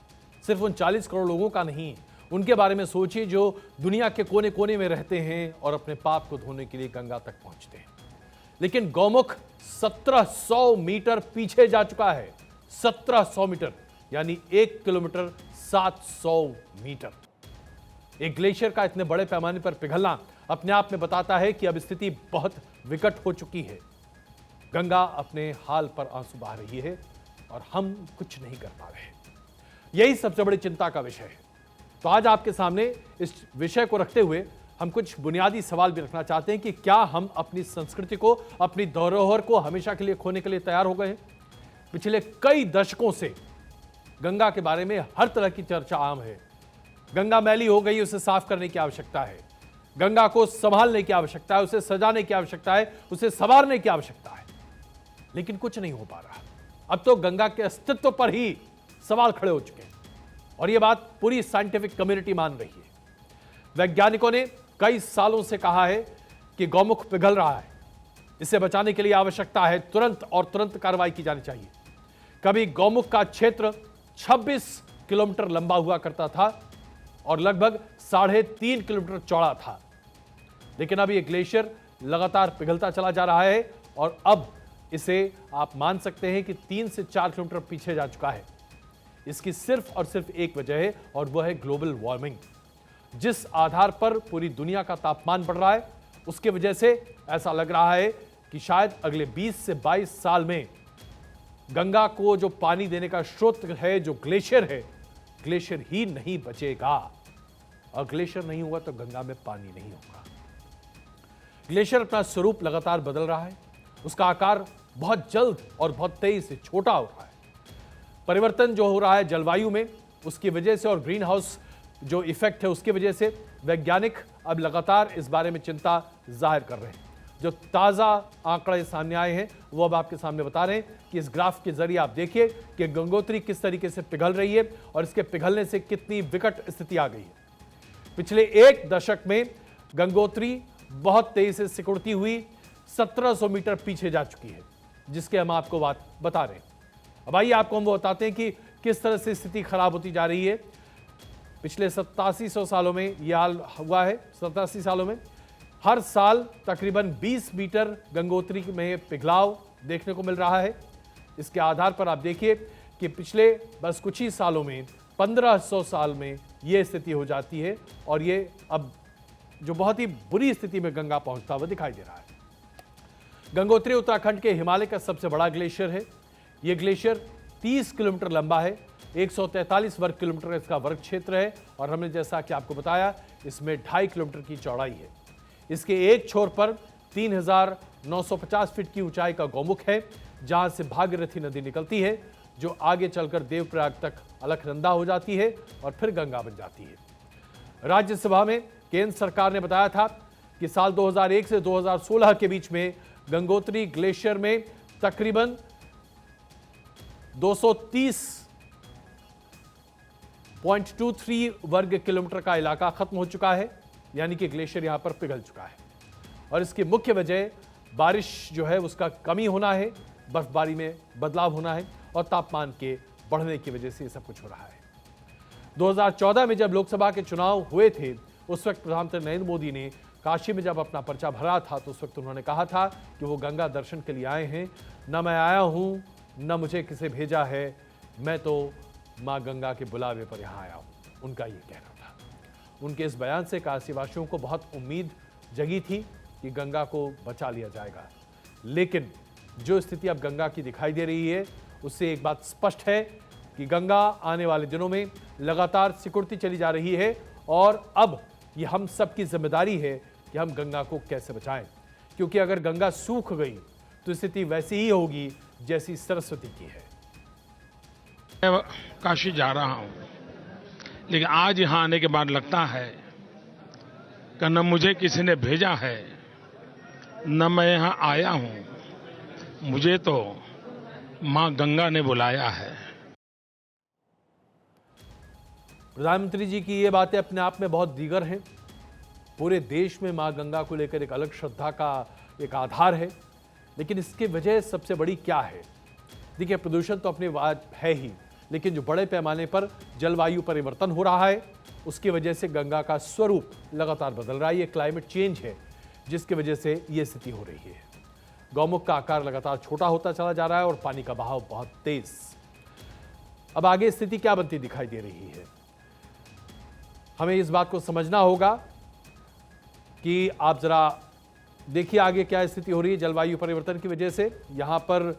Speaker 1: सिर्फ उन 40 करोड़ लोगों का नहीं, उनके बारे में सोचिए जो दुनिया के कोने कोने में रहते हैं और अपने पाप को धोने के लिए गंगा तक पहुंचते हैं। लेकिन गौमुख 1700 मीटर पीछे जा चुका है। 1700 मीटर यानी 1 किलोमीटर 700 मीटर। एक ग्लेशियर का इतने बड़े पैमाने पर पिघलना अपने आप में बताता है कि अब स्थिति बहुत विकट हो चुकी है। गंगा अपने हाल पर आंसू बहा रही है और हम कुछ नहीं कर पा रहे। यही सबसे बड़ी चिंता का विषय है। तो आज आपके सामने इस विषय को रखते हुए हम कुछ बुनियादी सवाल भी रखना चाहते हैं कि क्या हम अपनी संस्कृति को, अपनी धरोहर को हमेशा के लिए खोने के लिए तैयार हो गए हैं? पिछले कई दशकों से गंगा के बारे में हर तरह की चर्चा आम है। गंगा मैली हो गई, उसे साफ करने की आवश्यकता है। गंगा को संभालने की आवश्यकता है, उसे सजाने की आवश्यकता है, उसे संवारने की आवश्यकता है, लेकिन कुछ नहीं हो पा रहा। अब तो गंगा के अस्तित्व पर ही सवाल खड़े हो चुके हैं और यह बात पूरी साइंटिफिक कम्युनिटी मान रही है। वैज्ञानिकों ने कई सालों से कहा है कि गौमुख पिघल रहा है, इसे बचाने के लिए आवश्यकता है तुरंत कार्रवाई की जानी चाहिए। कभी गौमुख का क्षेत्र 26 किलोमीटर लंबा हुआ करता था और लगभग 3.5 किलोमीटर चौड़ा था, लेकिन अब यह ग्लेशियर लगातार पिघलता चला जा रहा है और अब इसे आप मान सकते हैं कि 3 से 4 किलोमीटर पीछे जा चुका है। इसकी सिर्फ और सिर्फ एक वजह है और वह है ग्लोबल वार्मिंग। जिस आधार पर पूरी दुनिया का तापमान बढ़ रहा है, उसकी वजह से ऐसा लग रहा है कि शायद अगले 20 से 22 साल में गंगा को जो पानी देने का स्रोत है, जो ग्लेशियर है, ग्लेशियर ही नहीं बचेगा। और ग्लेशियर नहीं होगा तो गंगा में पानी नहीं होगा। ग्लेशियर अपना स्वरूप लगातार बदल रहा है, उसका आकार बहुत जल्द और बहुत तेजी से छोटा हो रहा है। परिवर्तन जो हो रहा है जलवायु में, उसकी वजह से और ग्रीन हाउस जो इफेक्ट है उसकी वजह से वैज्ञानिक अब लगातार इस बारे में चिंता जाहिर कर रहे हैं। जो ताज़ा आंकड़े सामने आए हैं वो अब आपके सामने बता रहे हैं कि इस ग्राफ के जरिए आप देखिए कि गंगोत्री किस तरीके से पिघल रही है और इसके पिघलने से कितनी विकट स्थिति आ गई है। पिछले एक दशक में गंगोत्री बहुत तेजी से सिकुड़ती हुई 1700 मीटर पीछे जा चुकी है, जिसके हम आपको बात बता रहे हैं। अब आइए आपको हम वो बताते हैं कि किस तरह से स्थिति खराब होती जा रही है। पिछले 8700 सालों में यह हाल हुआ है। 87 सालों में हर साल तकरीबन 20 मीटर गंगोत्री में पिघलाव देखने को मिल रहा है। इसके आधार पर आप देखिए कि पिछले बस कुछ ही सालों में 1500 साल में यह स्थिति हो जाती है और ये अब जो बहुत ही बुरी स्थिति में गंगा पहुंचता हुआ दिखाई दे रहा है। गंगोत्री उत्तराखंड के हिमालय का सबसे बड़ा ग्लेशियर है। यह ग्लेशियर 30 किलोमीटर लंबा है, 143 वर्ग किलोमीटर इसका वर्ग क्षेत्र है और हमने जैसा कि आपको बताया इसमें 2.5 किलोमीटर की चौड़ाई है। इसके एक छोर पर 3950 फीट की ऊंचाई का गौमुख है, जहां से भागीरथी नदी निकलती है, जो आगे चलकर देवप्रयाग तक अलकनंदा हो जाती है और फिर गंगा बन जाती है। राज्यसभा में केंद्र सरकार ने बताया था कि साल 2001 से 2016 के बीच में गंगोत्री ग्लेशियर में तकरीबन 230.23 वर्ग किलोमीटर का इलाका खत्म हो चुका है, यानी कि ग्लेशियर यहां पर पिघल चुका है। और इसकी मुख्य वजह बारिश जो है उसका कमी होना है, बर्फबारी में बदलाव होना है और तापमान के बढ़ने की वजह से ये सब कुछ हो रहा है। 2014 में जब लोकसभा के चुनाव हुए थे, उस वक्त प्रधानमंत्री नरेंद्र मोदी ने काशी में जब अपना पर्चा भरा था तो उस वक्त उन्होंने कहा था कि वो गंगा दर्शन के लिए आए हैं। न मैं आया हूं, न मुझे किसे भेजा है, मैं तो माँ गंगा के बुलावे पर यहाँ आया हूँ, उनका ये कहना था। उनके इस बयान से काशीवासियों को बहुत उम्मीद जगी थी कि गंगा को बचा लिया जाएगा, लेकिन जो स्थिति अब गंगा की दिखाई दे रही है उससे एक बात स्पष्ट है कि गंगा आने वाले दिनों में लगातार सिकुड़ती चली जा रही है और अब ये हम सब की जिम्मेदारी है कि हम गंगा को कैसे बचाएं, क्योंकि अगर गंगा सूख गई तो स्थिति वैसी ही होगी जैसी सरस्वती की है।
Speaker 6: मैं काशी जा रहा हूं, लेकिन आज यहां आने के बाद लगता है कि न मुझे किसी ने भेजा है, न मैं यहां आया हूं, मुझे तो मां गंगा ने बुलाया है।
Speaker 1: प्रधानमंत्री जी की ये बातें अपने आप में बहुत दीगर हैं। पूरे देश में मां गंगा को लेकर एक अलग श्रद्धा का एक आधार है, लेकिन इसकी वजह सबसे बड़ी क्या है? देखिए, प्रदूषण तो अपनी बात है ही, लेकिन जो बड़े पैमाने पर जलवायु परिवर्तन हो रहा है उसकी वजह से गंगा का स्वरूप लगातार बदल रहा है। ये क्लाइमेट चेंज है जिसकी वजह से ये स्थिति हो रही है। गौमुख का आकार लगातार छोटा होता चला जा रहा है और पानी का बहाव बहुत तेज। अब आगे स्थिति क्या बनती दिखाई दे रही है? हमें इस बात को समझना होगा कि आप जरा देखिए आगे क्या स्थिति हो रही है जलवायु परिवर्तन की वजह से। यहां पर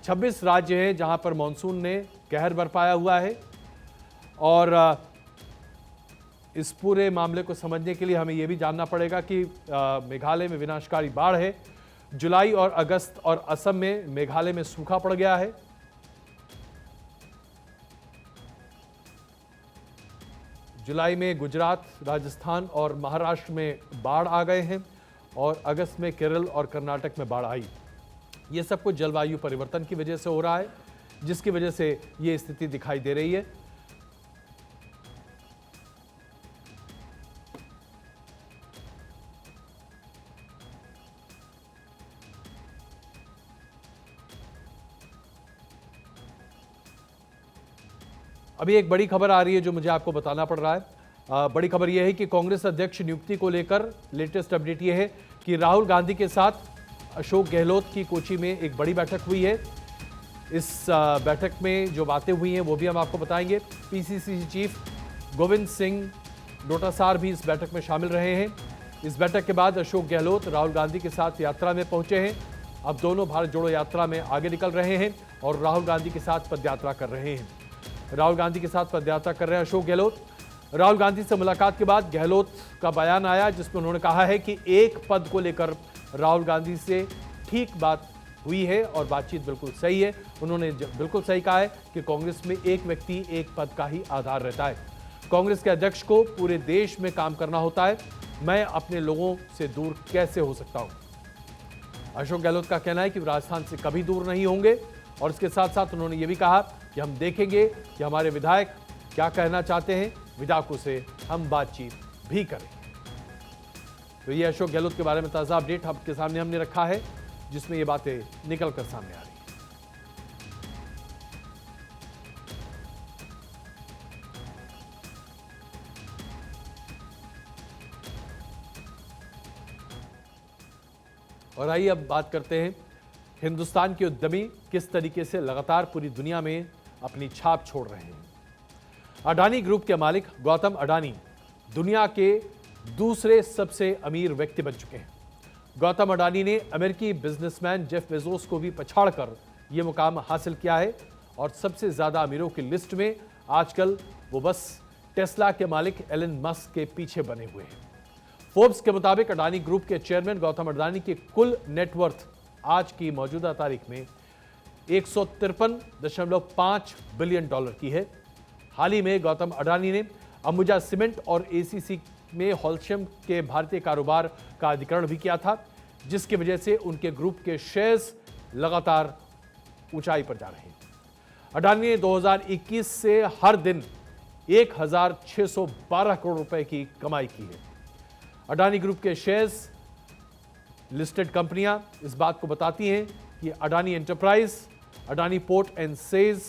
Speaker 1: 26 राज्य हैं जहां पर मानसून ने कहर बरपाया हुआ है और इस पूरे मामले को समझने के लिए हमें यह भी जानना पड़ेगा कि मेघालय में विनाशकारी बाढ़ है। जुलाई और अगस्त और असम में मेघालय में सूखा पड़ गया है। जुलाई में गुजरात, राजस्थान और महाराष्ट्र में बाढ़ आ गए हैं और अगस्त में केरल और कर्नाटक में बाढ़ आई। ये सब कुछ जलवायु परिवर्तन की वजह से हो रहा है, जिसकी वजह से ये स्थिति दिखाई दे रही है। अभी एक बड़ी खबर आ रही है जो मुझे आपको बताना पड़ रहा है। बड़ी खबर यह है कि कांग्रेस अध्यक्ष नियुक्ति को लेकर लेटेस्ट अपडेट यह है कि राहुल गांधी के साथ अशोक गहलोत की कोची में एक बड़ी बैठक हुई है। इस बैठक में जो बातें हुई हैं वो भी हम आपको बताएंगे। पीसीसी चीफ गोविंद सिंह डोटासार भी इस बैठक में शामिल रहे हैं। इस बैठक के बाद अशोक गहलोत राहुल गांधी के साथ यात्रा में पहुंचे हैं। अब दोनों भारत जोड़ो यात्रा में आगे निकल रहे हैं और राहुल गांधी के साथ पदयात्रा कर रहे हैं। राहुल गांधी के साथ पदयात्रा कर रहे हैं अशोक गहलोत। राहुल गांधी से मुलाकात के बाद गहलोत का बयान आया जिसमें उन्होंने कहा है कि एक पद को लेकर राहुल गांधी से ठीक बात हुई है और बातचीत बिल्कुल सही है। उन्होंने बिल्कुल सही कहा है कि कांग्रेस में एक व्यक्ति एक पद का ही आधार रहता है। कांग्रेस के अध्यक्ष को पूरे देश में काम करना होता है। मैं अपने लोगों से दूर कैसे हो सकता हूं? अशोक गहलोत का कहना है कि राजस्थान से कभी दूर नहीं होंगे और इसके साथ साथ उन्होंने ये भी कहा कि हम देखेंगे कि हमारे विधायक क्या कहना चाहते हैं, विधायकों से हम बातचीत भी करेंगे। तो ये अशोक गहलोत के बारे में ताज़ा अपडेट आपके सामने हमने रखा है जिसमें ये बातें निकल कर सामने आ रही हैं। और आइए अब बात करते हैं हिंदुस्तान के उद्यमी किस तरीके से लगातार पूरी दुनिया में अपनी छाप छोड़ रहे हैं। अडानी ग्रुप के मालिक गौतम अडानी दुनिया के दूसरे सबसे अमीर व्यक्ति बन चुके हैं। गौतम अडानी ने अमेरिकी बिजनेसमैन जेफ बेजोस को भी पछाड़कर यह मुकाम हासिल किया है और सबसे ज्यादा अमीरों की लिस्ट में आजकल वो बस टेस्ला के मालिक एलन मस्क के पीछे बने हुए हैं। फोर्ब्स के मुताबिक अडानी ग्रुप के चेयरमैन गौतम अडानी की कुल नेटवर्थ आज की मौजूदा तारीख में 153.5 बिलियन डॉलर की है। हाल ही में गौतम अडानी ने अंबुजा सीमेंट और एसीसी में होल्शियम के भारतीय कारोबार का अधिग्रहण भी किया था, जिसकी वजह से उनके ग्रुप के शेयर्स लगातार ऊंचाई पर जा रहे हैं। अडानी ने 2021 से हर दिन 1612 करोड़ रुपए की कमाई की है। अडानी ग्रुप के शेयर्स लिस्टेड कंपनियां इस बात को बताती हैं कि Adani enterprise, Adani port and says,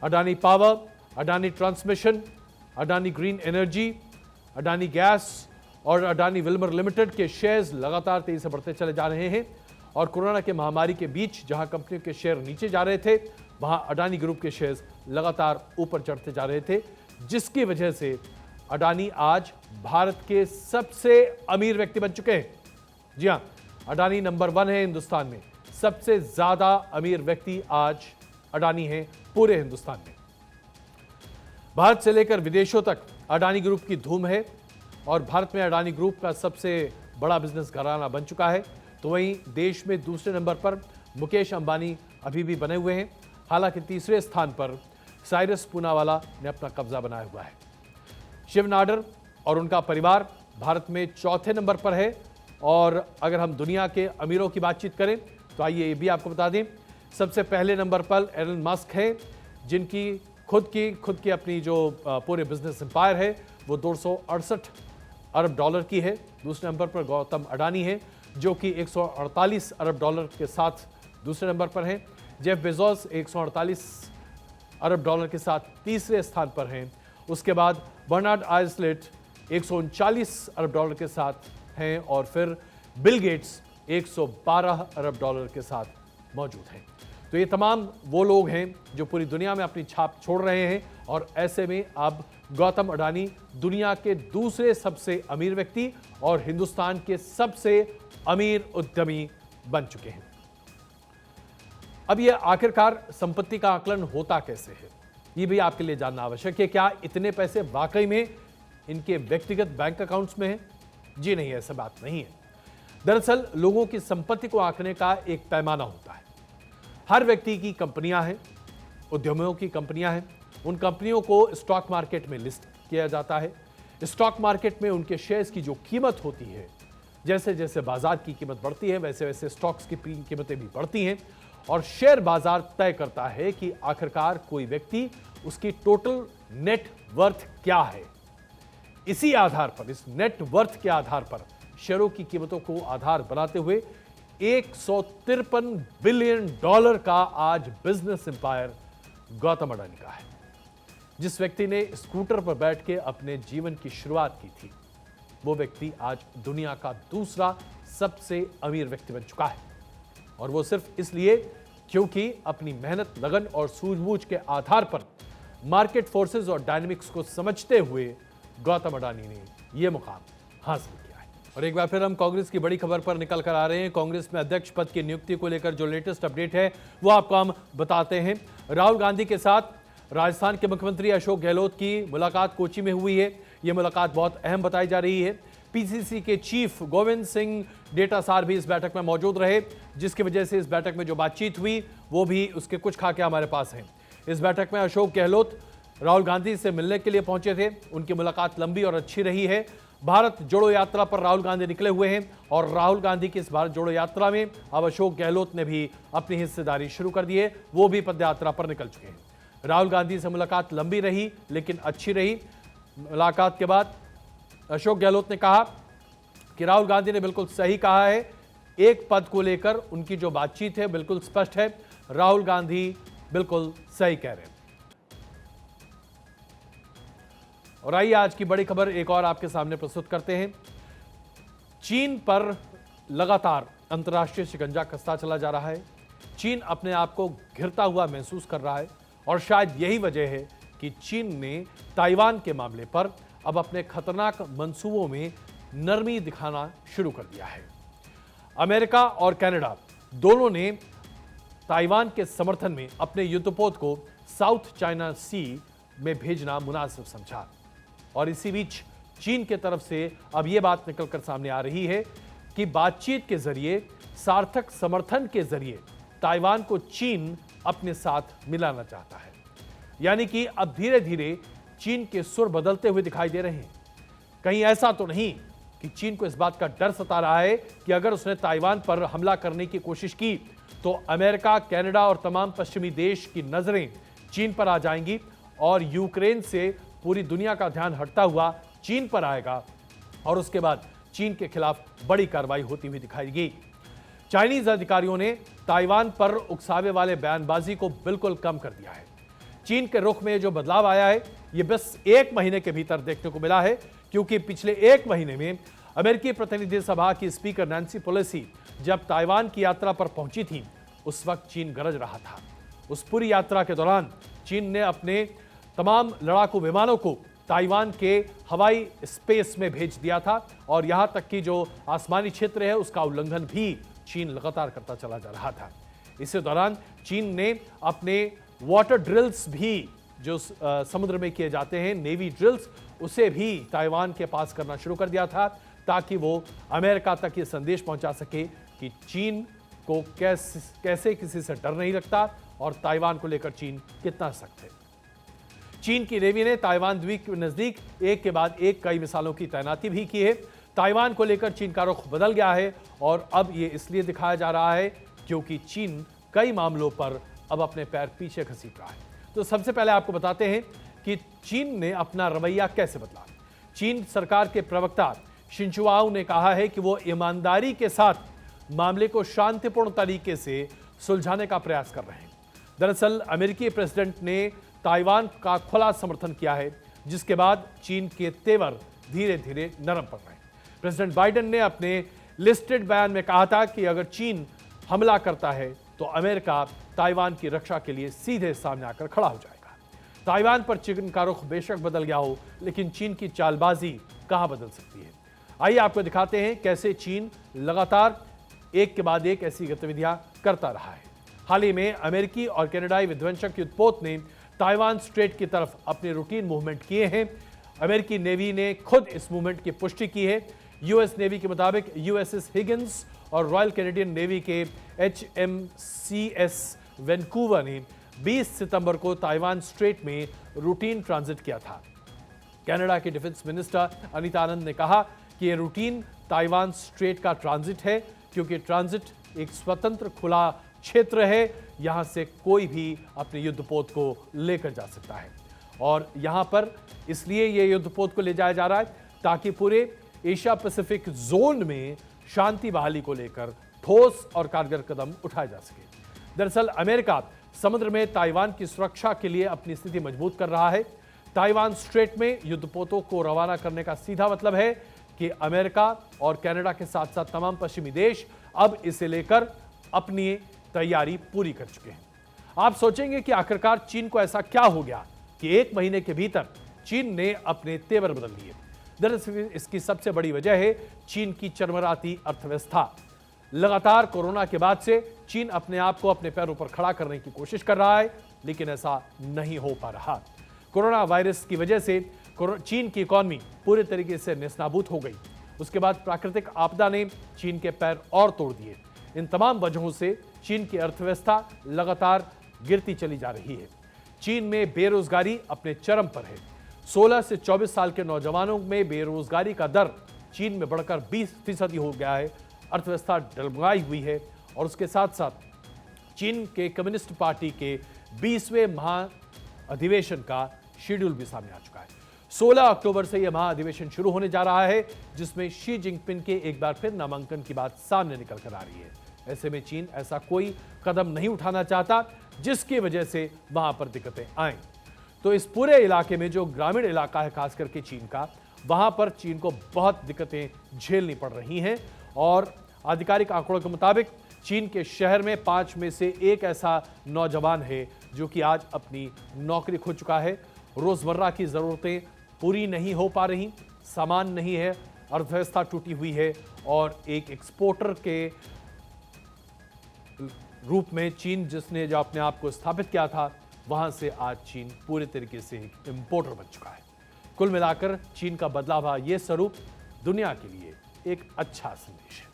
Speaker 1: Adani power, Adani transmission, Adani green energy, Adani gas और अडानी विल्मर लिमिटेड के शेयर्स लगातार तेजी से बढ़ते चले जा रहे हैं। और कोरोना के महामारी के बीच जहां कंपनियों के शेयर नीचे जा रहे थे, वहां अडानी ग्रुप के शेयर्स लगातार ऊपर चढ़ते जा रहे थे, जिसकी वजह से अडानी आज भारत के सबसे अमीर व्यक्ति बन चुके हैं। जी हां, अडानी नंबर 1 है हिंदुस्तान में। सबसे ज्यादा अमीर व्यक्ति आज अडानी है पूरे हिंदुस्तान में। भारत से लेकर विदेशों तक अडानी ग्रुप की धूम है और भारत में अडानी ग्रुप का सबसे बड़ा बिजनेस घराना बन चुका है। तो वहीं देश में दूसरे नंबर पर मुकेश अंबानी अभी भी बने हुए हैं। हालांकि तीसरे स्थान पर साइरस पूनावाला ने अपना कब्जा बनाया हुआ है। शिव नाडर और उनका परिवार भारत में चौथे नंबर पर है। और अगर हम दुनिया के अमीरों की बातचीत करें तो आइए ये भी आपको बता दें, सबसे पहले नंबर पर एलन मस्क है, जिनकी खुद की अपनी जो पूरे बिजनेस एम्पायर है वो 268 अरब डॉलर की है। दूसरे नंबर पर गौतम अडानी है जो कि 148 अरब डॉलर के साथ दूसरे नंबर पर हैं। जेफ बेजोस 148 अरब डॉलर के साथ तीसरे स्थान पर हैं। उसके बाद बर्नार्ड आइसलेट 139 अरब डॉलर के साथ हैं और फिर बिल गेट्स 112 अरब डॉलर के साथ मौजूद हैं। तो ये तमाम वो लोग हैं जो पूरी दुनिया में अपनी छाप छोड़ रहे हैं और ऐसे में अब गौतम अडानी दुनिया के दूसरे सबसे अमीर व्यक्ति और हिंदुस्तान के सबसे अमीर उद्यमी बन चुके हैं। अब ये आखिरकार संपत्ति का आकलन होता कैसे है, ये भी आपके लिए जानना आवश्यक है। क्या इतने पैसे वाकई में इनके व्यक्तिगत बैंक अकाउंट्स में हैं? जी नहीं, ऐसा बात नहीं है। दरअसल लोगों की संपत्ति को आंकने का एक पैमाना होता है। हर व्यक्ति की कंपनियां हैं, उद्यमियों की कंपनियां हैं। उन कंपनियों को स्टॉक मार्केट में लिस्ट किया जाता है। स्टॉक मार्केट में उनके शेयर्स की जो कीमत होती है, जैसे जैसे बाजार की कीमत बढ़ती है वैसे वैसे स्टॉक्स की कीमतें भी बढ़ती हैं और शेयर बाजार तय करता है कि आखिरकार कोई व्यक्ति उसकी टोटल नेट वर्थ क्या है। इसी आधार पर, इस नेट वर्थ के आधार पर शेयरों की कीमतों को आधार बनाते हुए 153 बिलियन डॉलर का आज बिजनेस एम्पायर गौतम अडानी का है। जिस व्यक्ति ने स्कूटर पर बैठ के अपने जीवन की शुरुआत की थी, वो व्यक्ति आज दुनिया का दूसरा सबसे अमीर व्यक्ति बन चुका है और वो सिर्फ इसलिए क्योंकि अपनी मेहनत, लगन और सूझबूझ के आधार पर मार्केट फोर्सेस और डायनेमिक्स को समझते हुए गौतम अडानी ने यह मुकाम हासिल किया है। और एक बार फिर हम कांग्रेस की बड़ी खबर पर निकल कर आ रहे हैं। कांग्रेस में अध्यक्ष पद की नियुक्ति को लेकर जो लेटेस्ट अपडेट है वो आपको हम बताते हैं। राहुल गांधी के साथ राजस्थान के मुख्यमंत्री अशोक गहलोत की मुलाकात कोची में हुई है। यह मुलाकात बहुत अहम बताई जा रही है। पीसीसी के चीफ गोविंद सिंह डेटासार भी इस बैठक में मौजूद रहे, जिसकी वजह से इस बैठक में जो बातचीत हुई वो भी उसके कुछ खाके हमारे पास हैं। इस बैठक में अशोक गहलोत राहुल गांधी से मिलने के लिए पहुंचे थे। उनकी मुलाकात लंबी और अच्छी रही है। भारत जोड़ो यात्रा पर राहुल गांधी निकले हुए हैं और राहुल गांधी की इस भारत जोड़ो यात्रा में अब अशोक गहलोत ने भी अपनी हिस्सेदारी शुरू कर दी है। वो भी पदयात्रा पर निकल चुके हैं। राहुल गांधी से मुलाकात लंबी रही लेकिन अच्छी रही। मुलाकात के बाद अशोक गहलोत ने कहा कि राहुल गांधी ने बिल्कुल सही कहा है। एक पद को लेकर उनकी जो बातचीत है बिल्कुल स्पष्ट है। राहुल गांधी बिल्कुल सही कह रहे हैं। और आइए आज की बड़ी खबर एक और आपके सामने प्रस्तुत करते हैं। चीन पर लगातार अंतर्राष्ट्रीय शिकंजा कसता चला जा रहा है। चीन अपने आप को घिरता हुआ महसूस कर रहा है और शायद यही वजह है कि चीन ने ताइवान के मामले पर अब अपने खतरनाक मंसूबों में नरमी दिखाना शुरू कर दिया है। अमेरिका और कनाडा दोनों ने ताइवान के समर्थन में अपने युद्धपोत को साउथ चाइना सी में भेजना मुनासिब समझा और इसी बीच चीन के तरफ से अब यह बात निकलकर सामने आ रही है कि बातचीत के जरिए, सार्थक समर्थन के जरिए ताइवान को चीन अपने साथ मिलाना चाहता है। यानी कि अब धीरे धीरे चीन के सुर बदलते हुए दिखाई दे रहे हैं। कहीं ऐसा तो नहीं कि चीन को इस बात का डर सता रहा है कि अगर उसने ताइवान पर हमला करने की कोशिश की तो अमेरिका, कनाडा और तमाम पश्चिमी देश की नजरें चीन पर आ जाएंगी और यूक्रेन से पूरी दुनिया का ध्यान हटता हुआ चीन पर आएगा और उसके बाद चीन के खिलाफ बड़ी कार्रवाई होती हुई दिखाई देगी। चाइनीज अधिकारियों ने ताइवान पर उकसावे वाले बयानबाजी को बिल्कुल कम कर दिया है। चीन के रुख में जो बदलाव आया है यह बस एक महीने के भीतर देखने को मिला है, क्योंकि पिछले एक महीने में अमेरिकी प्रतिनिधि सभा की स्पीकर नैन्सी पेलोसी जब ताइवान की यात्रा पर पहुंची थी उस वक्त चीन गरज रहा था। उस पूरी यात्रा के दौरान चीन ने अपने तमाम लड़ाकू विमानों को ताइवान के हवाई स्पेस में भेज दिया था और यहां तक कि जो आसमानी क्षेत्र है उसका उल्लंघन भी चीन लगातार करता चला जा रहा था। इसी दौरान चीन ने अपने वाटर ड्रिल्स भी जो समुद्र में किए जाते हैं, नेवी ड्रिल्स, उसे भी ताइवान के पास करना शुरू कर दिया था ताकि वो अमेरिका तक ये संदेश पहुंचा सके कि चीन को कैसे किसी से डर नहीं लगता और ताइवान को लेकर चीन कितना सख्त है। चीन की नेवी ने ताइवान द्वीप के नजदीक एक के बाद एक कई मिसाइलों की तैनाती भी की है। ताइवान को लेकर चीन का रुख बदल गया है और अब ये इसलिए दिखाया जा रहा है क्योंकि चीन कई मामलों पर अब अपने पैर पीछे घसीट रहा है। तो सबसे पहले आपको बताते हैं कि चीन ने अपना रवैया कैसे बदला। चीन सरकार के प्रवक्ता शिंचुआओ ने कहा है कि वो ईमानदारी के साथ मामले को शांतिपूर्ण तरीके से सुलझाने का प्रयास कर रहे हैं। दरअसल अमेरिकी प्रेसिडेंट ने ताइवान का खुला समर्थन किया है, जिसके बाद चीन के तेवर धीरे धीरे नरम पड़ रहे हैं। प्रेसिडेंट बाइडेन ने अपने लिस्टेड बयान में कहा था कि अगर चीन हमला करता है तो अमेरिका ताइवान की रक्षा के लिए सीधे सामने आकर खड़ा हो जाएगा। ताइवान पर चीन का रुख बेशक बदल गया हो, लेकिन चीन की चालबाजी कहां बदल सकती है। आइए आपको दिखाते हैं कैसे चीन लगातार एक के बाद एक ऐसी गतिविधियां करता रहा है। हाल ही में अमेरिकी और कनाडाई विध्वंसक युद्धपोत ने ताइवान स्ट्रेट की तरफ अपने रूटीन मूवमेंट किए हैं। अमेरिकी नेवी ने खुद इस मूवमेंट की पुष्टि की है। यूएस नेवी के मुताबिक यूएसएस हिगिंस और रॉयल कैनेडियन नेवी के HMCS वैंकूवर ने 20 सितंबर को ताइवान स्ट्रेट में रूटीन ट्रांजिट किया था। कनाडा के डिफेंस मिनिस्टर अनीता आनंद ने कहा कि यह रूटीन ताइवान स्ट्रेट का ट्रांजिट है, क्योंकि ट्रांजिट एक स्वतंत्र खुला क्षेत्र है, यहां से कोई भी अपने युद्धपोत को लेकर जा सकता है। और यहां पर इसलिए यह युद्धपोत को ले जाया जा रहा है ताकि पूरे एशिया पैसिफिक जोन में शांति बहाली को लेकर ठोस और कारगर कदम उठाए जा सके। दरअसल अमेरिका समुद्र में ताइवान की सुरक्षा के लिए अपनी स्थिति मजबूत कर रहा है। ताइवान स्ट्रेट में युद्धपोतों को रवाना करने का सीधा मतलब है कि अमेरिका और कनाडा के साथ साथ तमाम पश्चिमी देश अब इसे लेकर अपनी तैयारी पूरी कर चुके हैं। आप सोचेंगे कि आखिरकार चीन को ऐसा क्या हो गया कि एक महीने के भीतर चीन ने अपने तेवर बदल लिए। दरअसल इसकी सबसे बड़ी वजह है चीन की चरमराती अर्थव्यवस्था। लगातार कोरोना के बाद से चीन अपने आप को अपने पैरों पर खड़ा करने की कोशिश कर रहा है, लेकिन ऐसा नहीं हो पा रहा। कोरोना वायरस की वजह से चीन की इकॉनमी पूरे तरीके से नेस्तनाबूद हो गई। उसके बाद प्राकृतिक आपदा ने चीन के पैर और तोड़ दिए। इन तमाम वजहों से चीन की अर्थव्यवस्था लगातार गिरती चली जा रही है। चीन में बेरोजगारी अपने चरम पर है। 16 से 24 साल के नौजवानों में बेरोजगारी का दर चीन में बढ़कर 20% हो गया है। अर्थव्यवस्था डगमगाई हुई है और उसके साथ साथ चीन के कम्युनिस्ट पार्टी के 20वें महाअधिवेशन का शेड्यूल भी सामने आ चुका है। 16 अक्टूबर से यह महाअधिवेशन शुरू होने जा रहा है, जिसमें शी जिनपिंग के एक बार फिर नामांकन की बात सामने निकल कर आ रही है। ऐसे में चीन ऐसा कोई कदम नहीं उठाना चाहता जिसकी वजह से वहां पर दिक्कतें आए। तो इस पूरे इलाके में जो ग्रामीण इलाका है खास करके चीन का, वहां पर चीन को बहुत दिक्कतें झेलनी पड़ रही हैं। और आधिकारिक आंकड़ों के मुताबिक चीन के शहर में 5 में से 1 ऐसा नौजवान है जो कि आज अपनी नौकरी खो चुका है। रोजमर्रा की जरूरतें पूरी नहीं हो पा रही, सामान नहीं है, अर्थव्यवस्था टूटी हुई है और एक एक्सपोर्टर के रूप में चीन जिसने जो अपने आप को स्थापित किया था, वहां से आज चीन पूरे तरीके से एक इंपोर्टर बन चुका है। कुल मिलाकर चीन का बदला हुआ यह स्वरूप दुनिया के लिए एक अच्छा संदेश है।